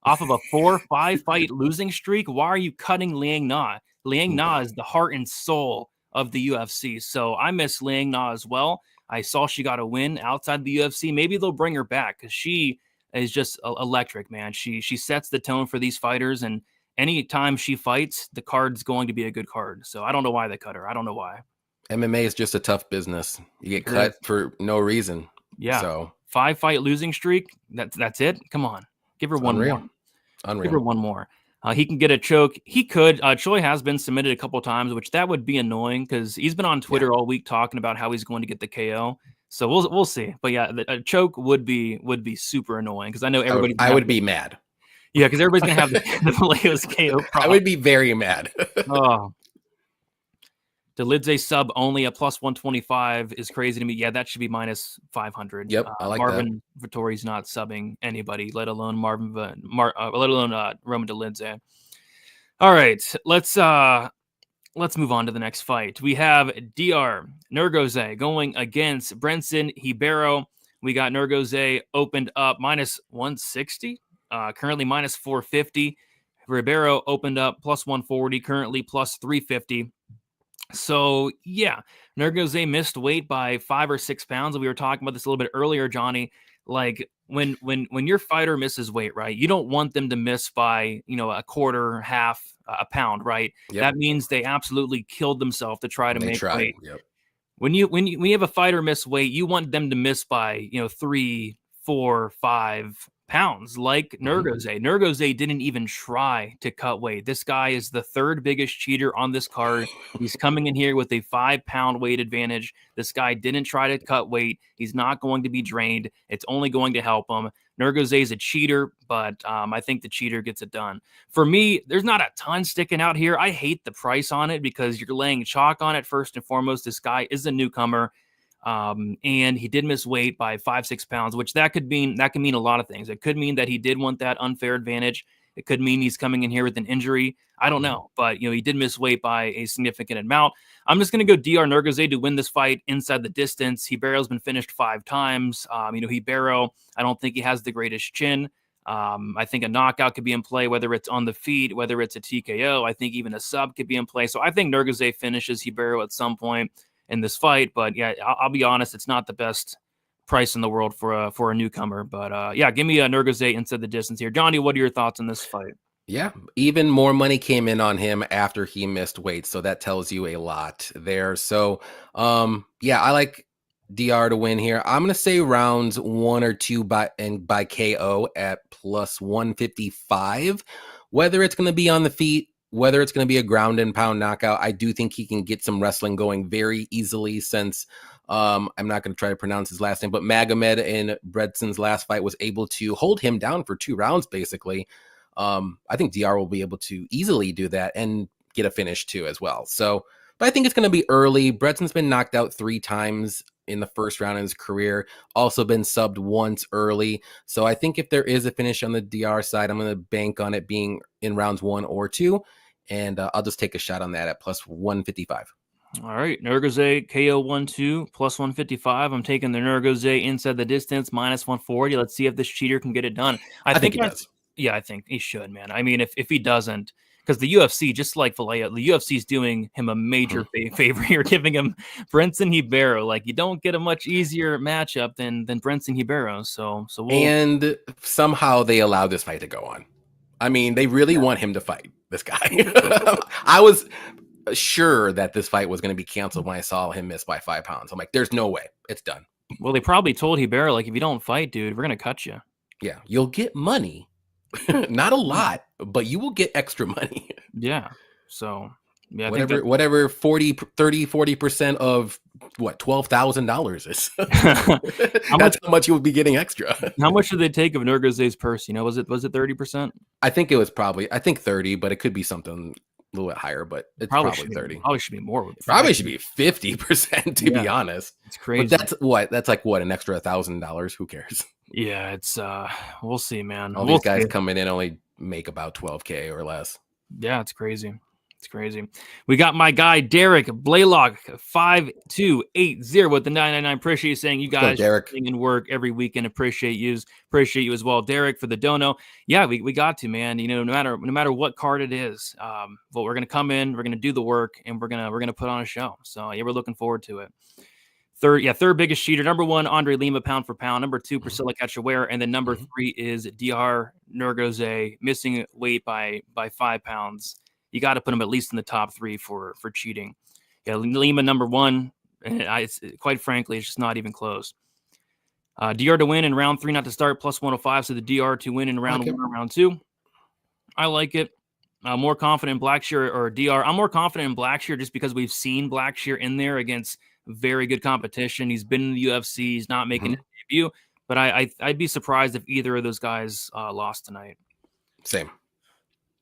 off of a 4-5 fight losing streak. Why are you cutting Liang Na? Liang Na is the heart and soul of the UFC. So I miss Liang Na as well. I saw she got a win outside the UFC. Maybe they'll bring her back because she is just electric, man. She sets the tone for these fighters, and anytime she fights, the card's going to be a good card. So I don't know why they cut her. I don't know why. MMA is just a tough business. You get cut for no reason. Yeah. So 5-fight losing streak. That's it. Come on, give her one more. Unreal. Give her one more. He can get a choke. He could. Choy has been submitted a couple times, which that would be annoying because he's been on Twitter all week talking about how he's going to get the KO. So we'll see. But yeah, a choke would be super annoying because I know everybody. I would be mad. Yeah, because everybody's gonna have the Vallejos KO. I would be very mad. Oh, Dolidze sub only a plus 125 is crazy to me. Yeah, that should be minus 500. Yep, I like Marvin Vettori's not subbing anybody, let alone Roman Dolidze. All right, let's move on to the next fight. We have Dr. Nurgaz going against Brenson Hibero. We got Nurgaz opened up minus 160, currently minus 450. Ribeiro opened up plus 140, currently plus 350. So, yeah, Nurgaz missed weight by 5 or 6 pounds. We were talking about this a little bit earlier, Johnny. Like, when your fighter misses weight, right, you don't want them to miss by, a quarter, half a pound, right? Yep. That means they absolutely killed themselves to try to make weight. Yep. When you have a fighter miss weight, you want them to miss by, 3, 4, 5 pounds, like Nurgaz. Nurgaz didn't even try to cut weight. This guy is the third biggest cheater on this card. He's coming in here with a 5-pound weight advantage. This guy didn't try to cut weight. He's not going to be drained. It's only going to help him. Nurgaz is a cheater, but I think the cheater gets it done. For me, there's not a ton sticking out here. I hate the price on it because you're laying chalk on it first and foremost. This guy is a newcomer. And he did miss weight by 5-6 pounds, which that can mean a lot of things. It could mean that he did want that unfair advantage. It could mean he's coming in here with an injury. I don't know, but he did miss weight by a significant amount. I'm just going to go Dr. Nurgaz to win this fight inside the distance. Hibero's been finished 5 times. Hibero, I don't think he has the greatest chin. I think a knockout could be in play, whether it's on the feet, whether it's a TKO. I think even a sub could be in play. So I think Nurgaz finishes Hibero at some point in this fight, but yeah, I'll be honest, it's not the best price in the world for a newcomer. But yeah, give me a Nurgaz inside the distance here. Johnny, what are your thoughts on this fight? Yeah, even more money came in on him after he missed weight, so that tells you a lot there. So, yeah, I like DR to win here. I'm going to say rounds 1 or 2 by KO at plus 155. Whether it's going to be on the feet, whether it's going to be a ground and pound knockout, I do think he can get some wrestling going very easily since I'm not going to try to pronounce his last name, but Magomed in Bredson's last fight was able to hold him down for 2 rounds, basically. I think DR will be able to easily do that and get a finish too as well. So, but I think it's going to be early. Bredson's been knocked out 3 times in the first round in his career, also been subbed once early. So I think if there is a finish on the DR side, I'm going to bank on it being in rounds 1 or 2. And I'll just take a shot on that at plus 155. All right, Nurgaz KO 1-2 plus 155. I'm taking the Nurgaz inside the distance minus 140. Let's see if this cheater can get it done. I think he does. Yeah, I think he should, man. I mean, if he doesn't, because the UFC, just like Vallejos, the UFC is doing him a major favor here, giving him Brenson Hiber. Like, you don't get a much easier matchup than Brenson Hiber. So and somehow they allow this fight to go on. I mean, they really want him to fight this guy. I was sure that this fight was going to be canceled when I saw him miss by 5 pounds. I'm like, there's no way. It's done. Well, they probably told Hiber, like, if you don't fight, dude, we're going to cut you. Yeah, you'll get money. Not a lot, but you will get extra money. Yeah. So, yeah, whatever 40% of what $12,000 is. That's how much you will be getting extra. How much did they take of Nurgaz's purse? You know, was it 30%? I think it was probably 30, but it could be something a little bit higher, but it's probably 30. Probably should be more. Probably should be 50% to be honest. It's crazy. But that's like what, an extra $1,000. Who cares? Yeah, it's we'll see, man. All these guys coming in only make about 12K or less. Yeah, it's crazy. It's crazy. We got my guy Derek Blaylock 5280 with the 999. Appreciate you saying you guys in work every weekend. Appreciate you as well, Derek, for the dono. Yeah, we got to, man. You know, no matter what card it is, but we're gonna come in, we're gonna do the work, and we're gonna put on a show. So yeah, we're looking forward to it. Third biggest cheater. Number 1, Andre Lima, pound for pound. Number 2, Priscilla Cachoeira. And then number 3 is DR Nurgaz, missing weight by 5 pounds. You got to put him at least in the top 3 for cheating. Yeah, Lima, number 1. And quite frankly, it's just not even close. DR to win in round 3, not to start, plus 105. So the DR to win in round 1 or round 2. I like it. I'm more confident in Blackshear or DR. I'm more confident in Blackshear just because we've seen Blackshear in there against very good competition. He's been in the UFC. He's not making his debut, but I'd be surprised if either of those guys lost tonight. Same.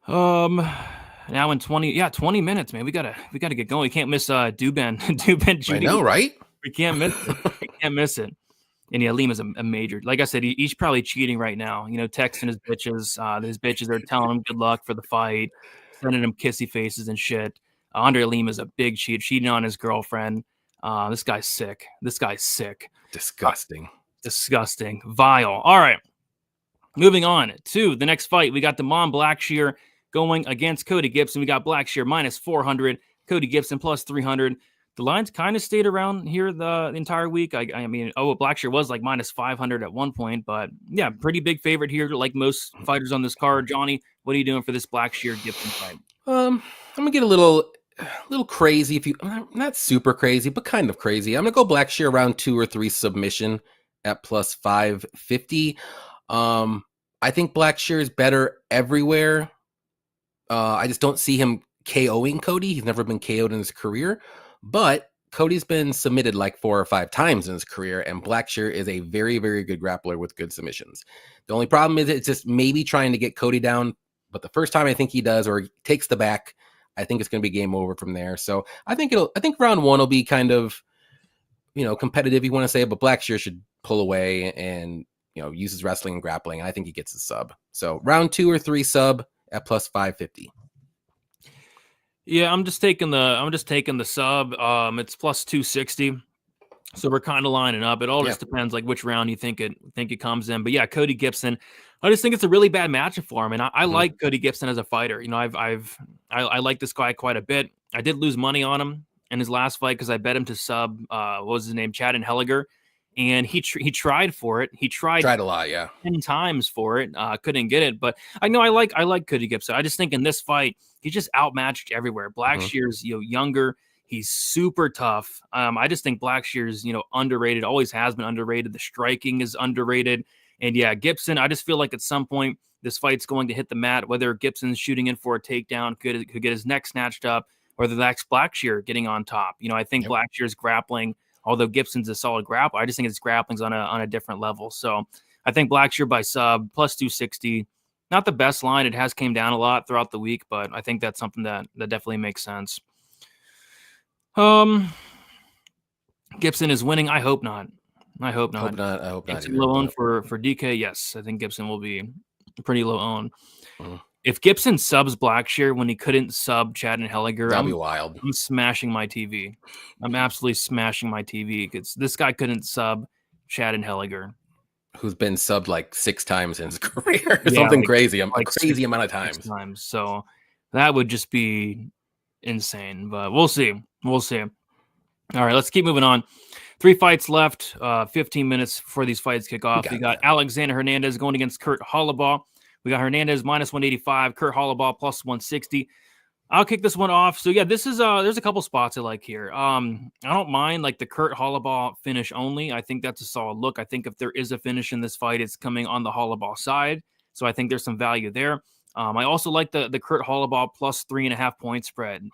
Now in 20 minutes, man, we gotta get going. We can't miss Duben. Duben Judice. I know, right? We can't miss it. We can't miss it. And yeah, Lima's a major. Like I said, he's probably cheating right now. You know, texting his bitches. His bitches are telling him good luck for the fight, sending him kissy faces and shit. Andre Lima's a big cheat, cheating on his girlfriend. This guy's sick. Disgusting. Vile. All right. Moving on to the next fight. We got Damon Blackshear going against Cody Gibson. We got Blackshear minus 400. Cody Gibson plus 300. The lines kind of stayed around here the entire week. I mean, Blackshear was like minus 500 at one point. But yeah, pretty big favorite here, like most fighters on this card. Johnny, what are you doing for this Blackshear Gibson fight? I'm going to get a little crazy, if you not super crazy, but kind of crazy. I'm gonna go Blackshear round 2 or 3 submission at plus 550. I think Blackshear is better everywhere. I just don't see him KOing Cody. He's never been KO'd in his career, but Cody's been submitted like 4 or 5 times in his career, and Blackshear is a very, very good grappler with good submissions. The only problem is it's just maybe trying to get Cody down, but the first time I think he does, or he takes the back, I think it's going to be game over from there. So I think round 1 will be kind of, competitive, you want to say, but Blackshear should pull away and, use his wrestling and grappling. I think he gets a sub. So round 2 or 3 sub at plus 550. Yeah, I'm just taking the sub. It's plus 260. So we're kind of lining up. It all just depends like which round you think it comes in. But yeah, Cody Gibson, I just think it's a really bad matchup for him. And I like Cody Gibson as a fighter. You know, I like this guy quite a bit. I did lose money on him in his last fight because I bet him to sub what was his name? Chad and Helliger. And he tried for it. He tried a lot, 10 times for it. Couldn't get it. But I know I like Cody Gibson. I just think in this fight, he's just outmatched everywhere. Blackshear's younger. He's super tough. I just think Blackshear's, underrated, always has been underrated. The striking is underrated. And yeah, Gibson, I just feel like at some point this fight's going to hit the mat, whether Gibson's shooting in for a takedown, could get his neck snatched up, or the next Blackshear getting on top. I think Blackshear's grappling, although Gibson's a solid grappler, I just think his grappling's on a different level. So I think Blackshear by sub, plus 260. Not the best line. It has came down a lot throughout the week, but I think that's something that definitely makes sense. Gibson is winning. I hope not. I hope not. I hope not. Gibson low owned for DK. Yes, I think Gibson will be pretty low owned. If Gibson subs Blackshear when he couldn't sub Chad and Helliger, that'd be wild. I'm smashing my TV. I'm absolutely smashing my TV because this guy couldn't sub Chad and Helliger, who's been subbed like 6 times in his career. Something crazy. A crazy amount of times. So that would just be insane. But we'll see. We'll see. All right, let's keep moving on. 3 fights left. 15 minutes before these fights kick off. We got Alexander Hernandez going against Kurt Holobaugh. We got Hernandez minus 185, Kurt Holobaugh plus 160. I'll kick this one off. So yeah, this is there's a couple spots I like here. I don't mind like the Kurt Holobaugh finish only. I think that's a solid look. I think if there is a finish in this fight, it's coming on the Holobaugh side. So I think there's some value there. I also like the Kurt Holobaugh plus 3.5 point spread.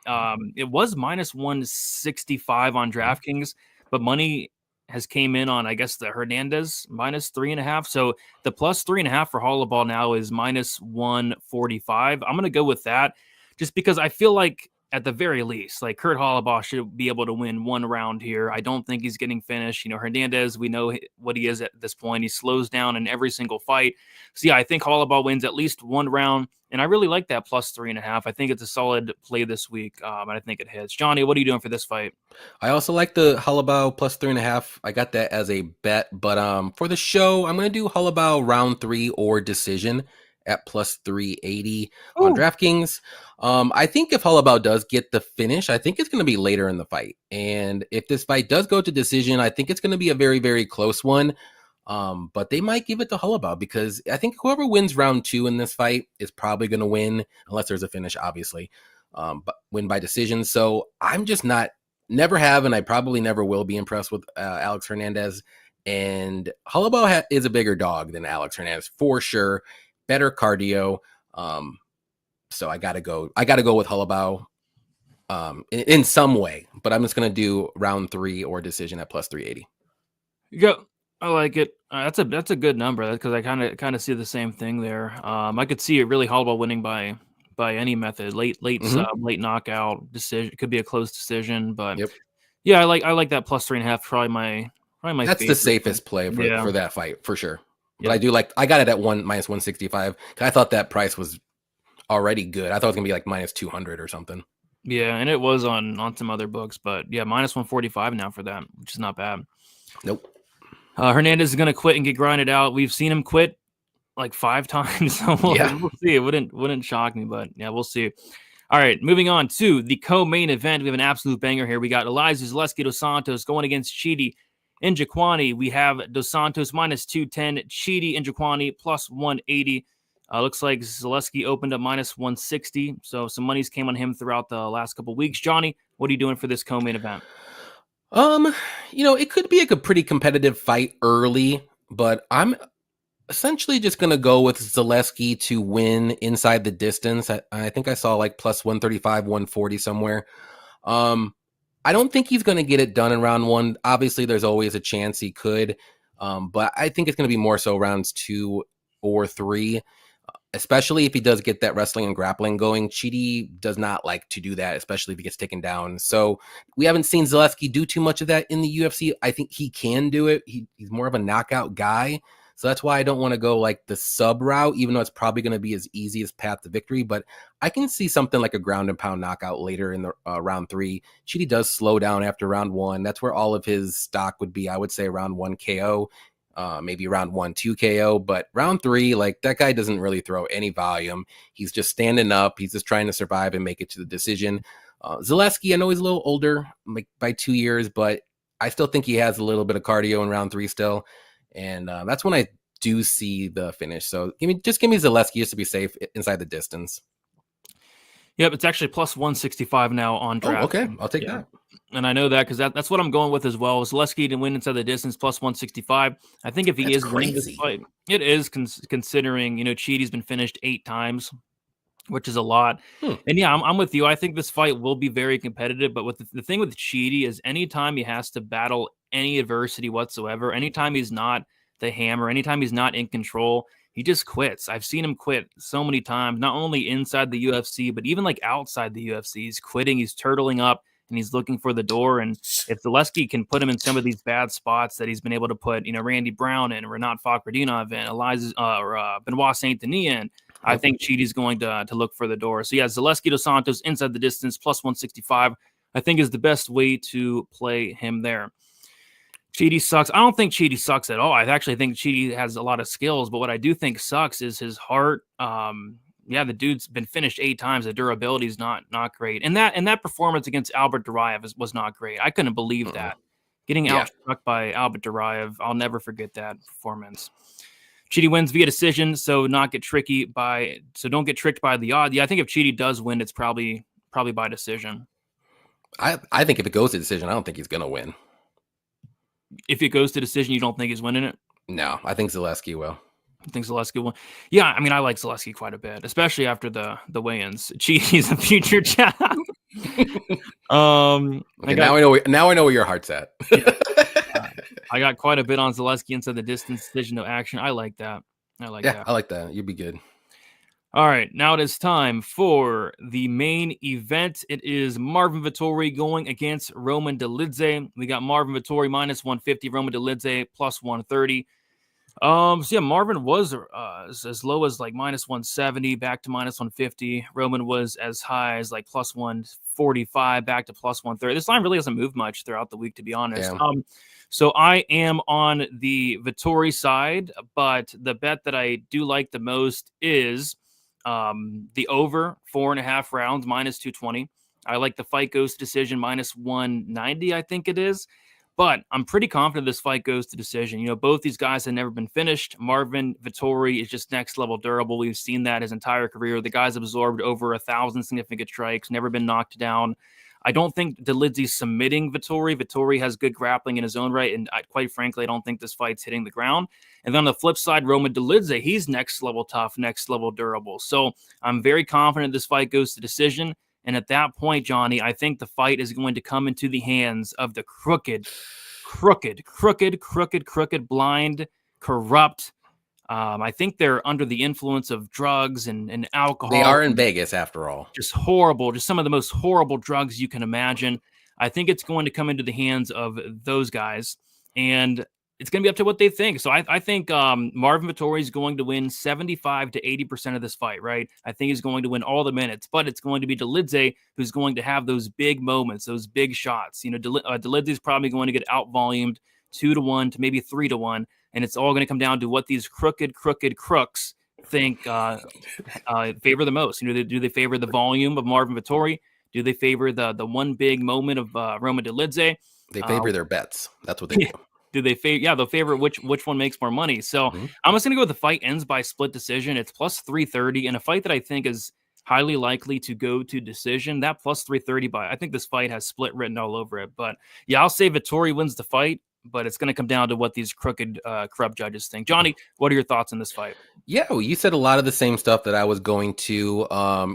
It was minus 165 on DraftKings, but money has came in on, I guess, the Hernandez minus 3.5. So the plus 3.5 for Holobaugh now is minus 145. I'm going to go with that just because I feel like at the very least, like Kurt Holobaugh should be able to win one round here. I don't think he's getting finished. Hernandez, we know what he is at this point. He slows down in every single fight. So yeah, I think Holobaugh wins at least one round. And I really like that plus 3.5. I think it's a solid play this week. And I think it hits. Jwani, what are you doing for this fight? I also like the Holobaugh plus 3.5. I got that as a bet, but for the show, I'm going to do Holobaugh round 3 or decision at plus 380 on DraftKings. I think if Holobaugh does get the finish, I think it's going to be later in the fight. And if this fight does go to decision, I think it's going to be a very, very close one. But they might give it to Holobaugh because I think whoever wins round 2 in this fight is probably going to win, unless there's a finish, obviously, but win by decision. So I'm just never have, and I probably never will be impressed with Alex Hernandez. And Holobaugh is a bigger dog than Alex Hernandez for sure. Better cardio. So I gotta go with Holobaugh in some way, but I'm just gonna do round 3 or decision at plus 380. Go. I like it. That's a good number because I kind of see the same thing there. I could see it really Holobaugh winning by any method, late sub, late knockout decision. It could be a close decision, but yeah, I like that plus 3.5. Probably my that's favorite. The safest play for that fight for sure. But I got it at minus 165. I thought that price was already good. I thought it was gonna be like minus 200 or something. Yeah, and it was on some other books, but yeah, minus 145 now for that, which is not bad. Nope. Hernandez is gonna quit and get grinded out. We've seen him quit like 5 times. So we'll see. It wouldn't shock me, but yeah, we'll see. All right, moving on to the co-main event. We have an absolute banger here. We got Elijah Zaleski dos Santos going against Chidi and Jwani. We have Dos Santos minus 210, Chidi and Jwani plus 180. Looks like Zaleski opened up minus 160. So some monies came on him throughout the last couple of weeks. Jwani, what are you doing for this co-main event? It could be a pretty competitive fight early, but I'm essentially just going to go with Zaleski to win inside the distance. I think I saw like plus 135, 140 somewhere. I don't think he's going to get it done in round 1. Obviously, there's always a chance he could, but I think it's going to be more so rounds 2 or 3, especially if he does get that wrestling and grappling going. Chidi does not like to do that, especially if he gets taken down. So we haven't seen Zaleski do too much of that in the UFC. I think he can do it. He's more of a knockout guy. So that's why I don't want to go like the sub route, even though it's probably going to be his easiest path to victory. But I can see something like a ground and pound knockout later in the round 3. Chidi does slow down after round 1. That's where all of his stock would be. I would say round 1 KO, maybe round 1, 2 KO. But round 3, like that guy doesn't really throw any volume. He's just standing up. He's just trying to survive and make it to the decision. Zaleski, I know he's a little older, like by 2 years, but I still think he has a little bit of cardio in round 3 still. And that's when I do see the finish. So give me Zaleski just to be safe inside the distance. Yep, it's actually plus 165 now on draft. Oh, okay. I'll take that. And I know that because that's what I'm going with as well. Zaleski to win inside the distance plus 165. I think if he is winning this fight, it is considering, Chidi's been finished 8 times, which is a lot. And yeah, I'm with you. I think this fight will be very competitive. But the thing with Chidi is anytime he has to battle any adversity whatsoever, anytime he's not the hammer, anytime he's not in control, he just quits. I've seen him quit so many times, not only inside the UFC, but even like outside the UFC. He's quitting, he's turtling up, and he's looking for the door. And if Zaleski can put him in some of these bad spots that he's been able to put, Randy Brown in, Renat Fakhretdinov in, Benoit Saint-Denis in, I think Chidi's going to look for the door. So yeah, Zaleski dos Santos inside the distance plus 165, I think is the best way to play him there. Chidi sucks. I don't think Chidi sucks at all. I actually think Chidi has a lot of skills, but what I do think sucks is his heart. The dude's been finished 8 times. The durability is not great. And that performance against Albert Duraev was not great. I couldn't believe that. Getting outstruck by Albert Duraev, I'll never forget that performance. Chidi wins via decision, so don't get tricked by the odd. Yeah, I think if Chidi does win, it's probably by decision. I think if it goes to decision, I don't think he's gonna win. If it goes to decision, you don't think he's winning it? No, I think Zaleski will. I think Zaleski will. Yeah, I mean, I like Zaleski quite a bit, especially after the weigh-ins. Chidi's a future champ. Okay, now I know where your heart's at. I got quite a bit on Zaleski inside the distance, decision, no action. I like that. I like that. You'd be good. All right, now it is time for the main event. It is Marvin Vettori going against Roman Dolidze. We got Marvin Vettori minus 150, Roman Dolidze plus 130. Marvin was as low as like minus 170 back to minus 150. Roman was as high as like plus 145 back to plus 130. This line really hasn't moved much throughout the week, to be honest. Yeah. So I am on the Vettori side, but the bet that I do like the most is the over 4.5 rounds minus 220. I like the fight goes to decision minus 190, I think it is. But I'm pretty confident this fight goes to decision. Both these guys have never been finished. Marvin Vettori is just next level durable. We've seen that his entire career. The guy's absorbed over 1,000 significant strikes, never been knocked down. I don't think Dolidze's submitting Vettori. Vettori has good grappling in his own right, and quite frankly, I don't think this fight's hitting the ground. And then on the flip side, Roman Dolidze, he's next level tough, next level durable. So I'm very confident this fight goes to decision. And at that point, Johnny, I think the fight is going to come into the hands of the crooked, blind, corrupt. I think they're under the influence of drugs and alcohol. They are in Vegas, after all. Just horrible, just some of the most horrible drugs you can imagine. I think it's going to come into the hands of those guys, and it's going to be up to what they think. So I think Marvin Vettori is going to win 75 to 80% of this fight, right? I think he's going to win all the minutes, but it's going to be Dolidze who's going to have those big moments, those big shots. Dolidze is probably going to get out-volumed 2-1 to maybe 3-1, and it's all going to come down to what these crooked crooks think favor the most. Do they favor the volume of Marvin Vettori? Do they favor the one big moment of Roman Dolidze? They favor their bets. That's what they do. Do they favor? Yeah, they'll favor which one makes more money. So I'm just going to go with the fight ends by split decision. It's plus 330 in a fight that I think is highly likely to go to decision. That plus 330 I think this fight has split written all over it. But yeah, I'll say Vettori wins the fight, but it's going to come down to what these crooked, corrupt judges think. Johnny, what are your thoughts on this fight? Yeah, well, you said a lot of the same stuff that I was going to.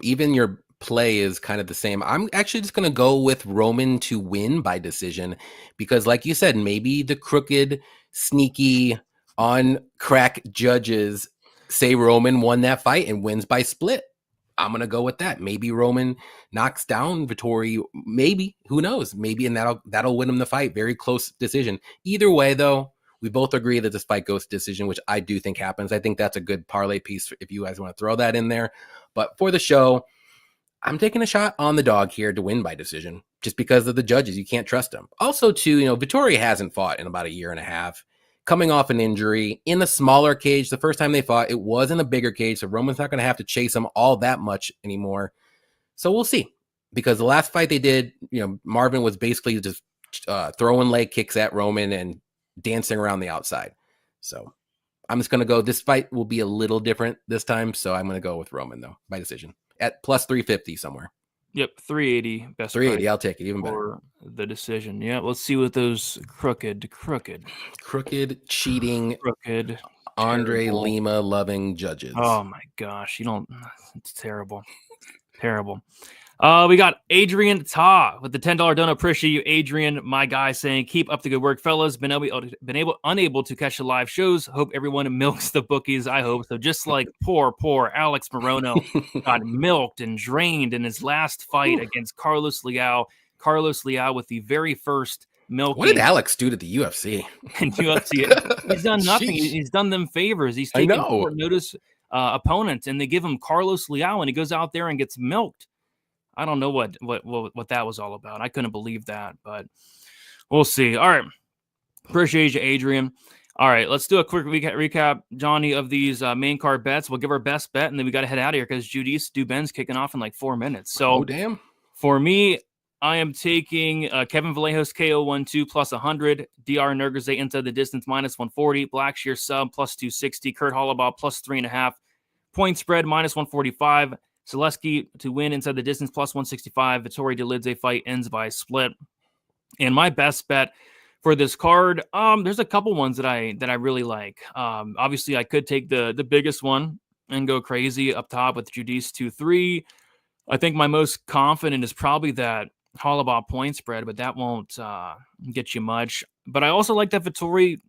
Even your play is kind of the same. I'm actually just going to go with Roman to win by decision because, like you said, maybe the crooked, sneaky, on crack judges say Roman won that fight and wins by split. I'm going to go with that. Maybe Roman knocks down Vettori. Maybe, who knows? Maybe, and that'll win him the fight. Very close decision. Either way, though, we both agree that this fight goes to decision, which I do think happens. I think that's a good parlay piece if you guys want to throw that in there. But for the show, I'm taking a shot on the dog here to win by decision just because of the judges. You can't trust them. Also, too, Vettori hasn't fought in about a year and a half, coming off an injury in a smaller cage. The first time they fought, it was in a bigger cage, so Roman's not going to have to chase him all that much anymore. So we'll see, because the last fight they did, Marvin was basically just throwing leg kicks at Roman and dancing around the outside. So I'm just going to go. This fight will be a little different this time, so I'm going to go with Roman, though, by decision. At plus 350 somewhere. Yep, 380 best 380. price I'll take it. Even better. for the decision. Yeah, let's see what those crooked, cheating, Andre terrible. Lima loving judges. Oh my gosh, it's terrible. Terrible. We got Adrian Ta with the $10 donut. Appreciate you, Adrian, my guy, saying keep up the good work, fellas. Unable to catch the live shows. Hope everyone milks the bookies. I hope so. Just like poor Alex Morono got milked and drained in his last fight against Carlos Leal. Carlos Leal with the very first milking. What did Alex do to the UFC? In UFC, he's done nothing. He's done them favors. He's taken short notice opponents, and they give him Carlos Leal, and he goes out there and gets milked. I don't know what that was all about. I couldn't believe that, but we'll see. All right. Appreciate you, Adrian. All right, let's do a quick recap, Johnny, of these main card bets. We'll give our best bet, and then we got to head out of here because Judice Duben's kicking off in like 4 minutes. So, damn. For me, I am taking Kevin Vallejos KO 1-2 plus 100, DR Nurgaz inside the distance minus 140, Blackshear sub plus 260, Kurt Holobaugh plus 3.5, point spread minus 145. Zaleski to win inside the distance plus 165. Vettori Dolidze fight ends by split. And my best bet for this card, there's a couple ones that I really like. Obviously, I could take the biggest one and go crazy up top with Judice 2-3. I think my most confident is probably that Holobaugh point spread, but that won't get you much. But I also like that Vettori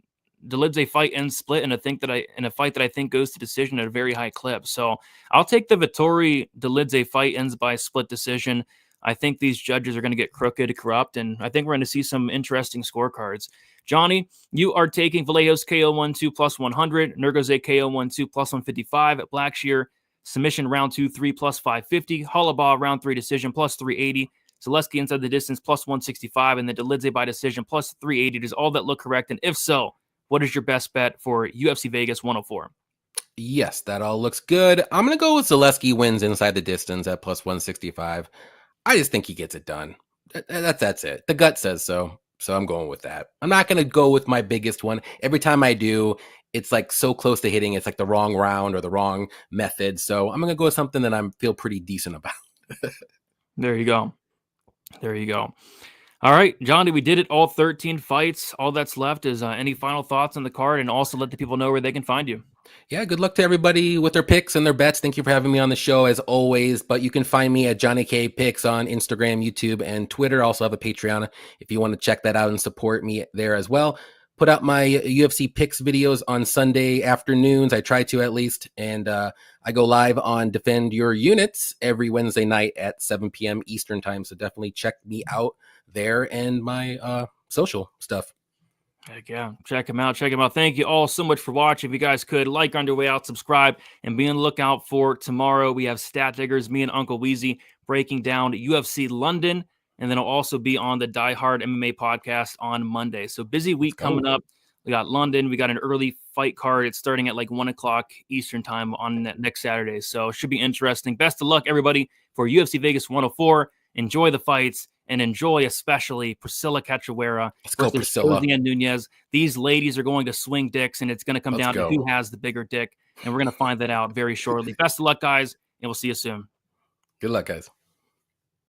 Dolidze fight ends split in a fight that I think goes to decision at a very high clip. So I'll take the Vettori Dolidze fight ends by split decision. I think these judges are going to get crooked, corrupt, and I think we're going to see some interesting scorecards. Johnny, you are taking Vallejos KO 1-2 plus 100, Nurgaz KO 1-2 plus 155, Blackshear submission round 2-3 plus 550, Holobaugh round 3 decision plus 380, Zaleski inside the distance plus 165, and the Dolidze by decision plus 380. Does all that look correct? And if so, what is your best bet for UFC Vegas 104? Yes, that all looks good. I'm going to go with Zaleski wins inside the distance at plus 165. I just think he gets it done. That's it. The gut says so. So I'm going with that. I'm not going to go with my biggest one. Every time I do, it's like so close to hitting. It's like the wrong round or the wrong method. So I'm going to go with something that I feel pretty decent about. There you go. All right, Johnny, we did it. All 13 fights. All that's left is any final thoughts on the card, and also let the people know where they can find you. Yeah, good luck to everybody with their picks and their bets. Thank you for having me on the show as always. But you can find me at Johnny K Picks on Instagram, YouTube, and Twitter. Also have a Patreon if you want to check that out and support me there as well. Put out my UFC picks videos on Sunday afternoons. I try to at least. And I go live on Defend Your Units every Wednesday night at 7 p.m. Eastern time. So definitely check me out there and my social stuff. Heck yeah. Check them out. Thank you all so much for watching. If you guys could like on your way out, subscribe, and be on the lookout for tomorrow. We have Stat Diggers, me and Uncle Weezy breaking down UFC London. And then I'll also be on the Die Hard MMA podcast on Monday. So busy week coming up. We got London. We got an early fight card. It's starting at like 1 o'clock Eastern time on next Saturday. So it should be interesting. Best of luck, everybody, for UFC Vegas 104. Enjoy the fights and enjoy especially Priscilla Cachoeira versus Josiane Nunes. These ladies are going to swing dicks, and it's going to come down to who has the bigger dick. And we're going to find that out very shortly. Best of luck, guys, and we'll see you soon. Good luck, guys.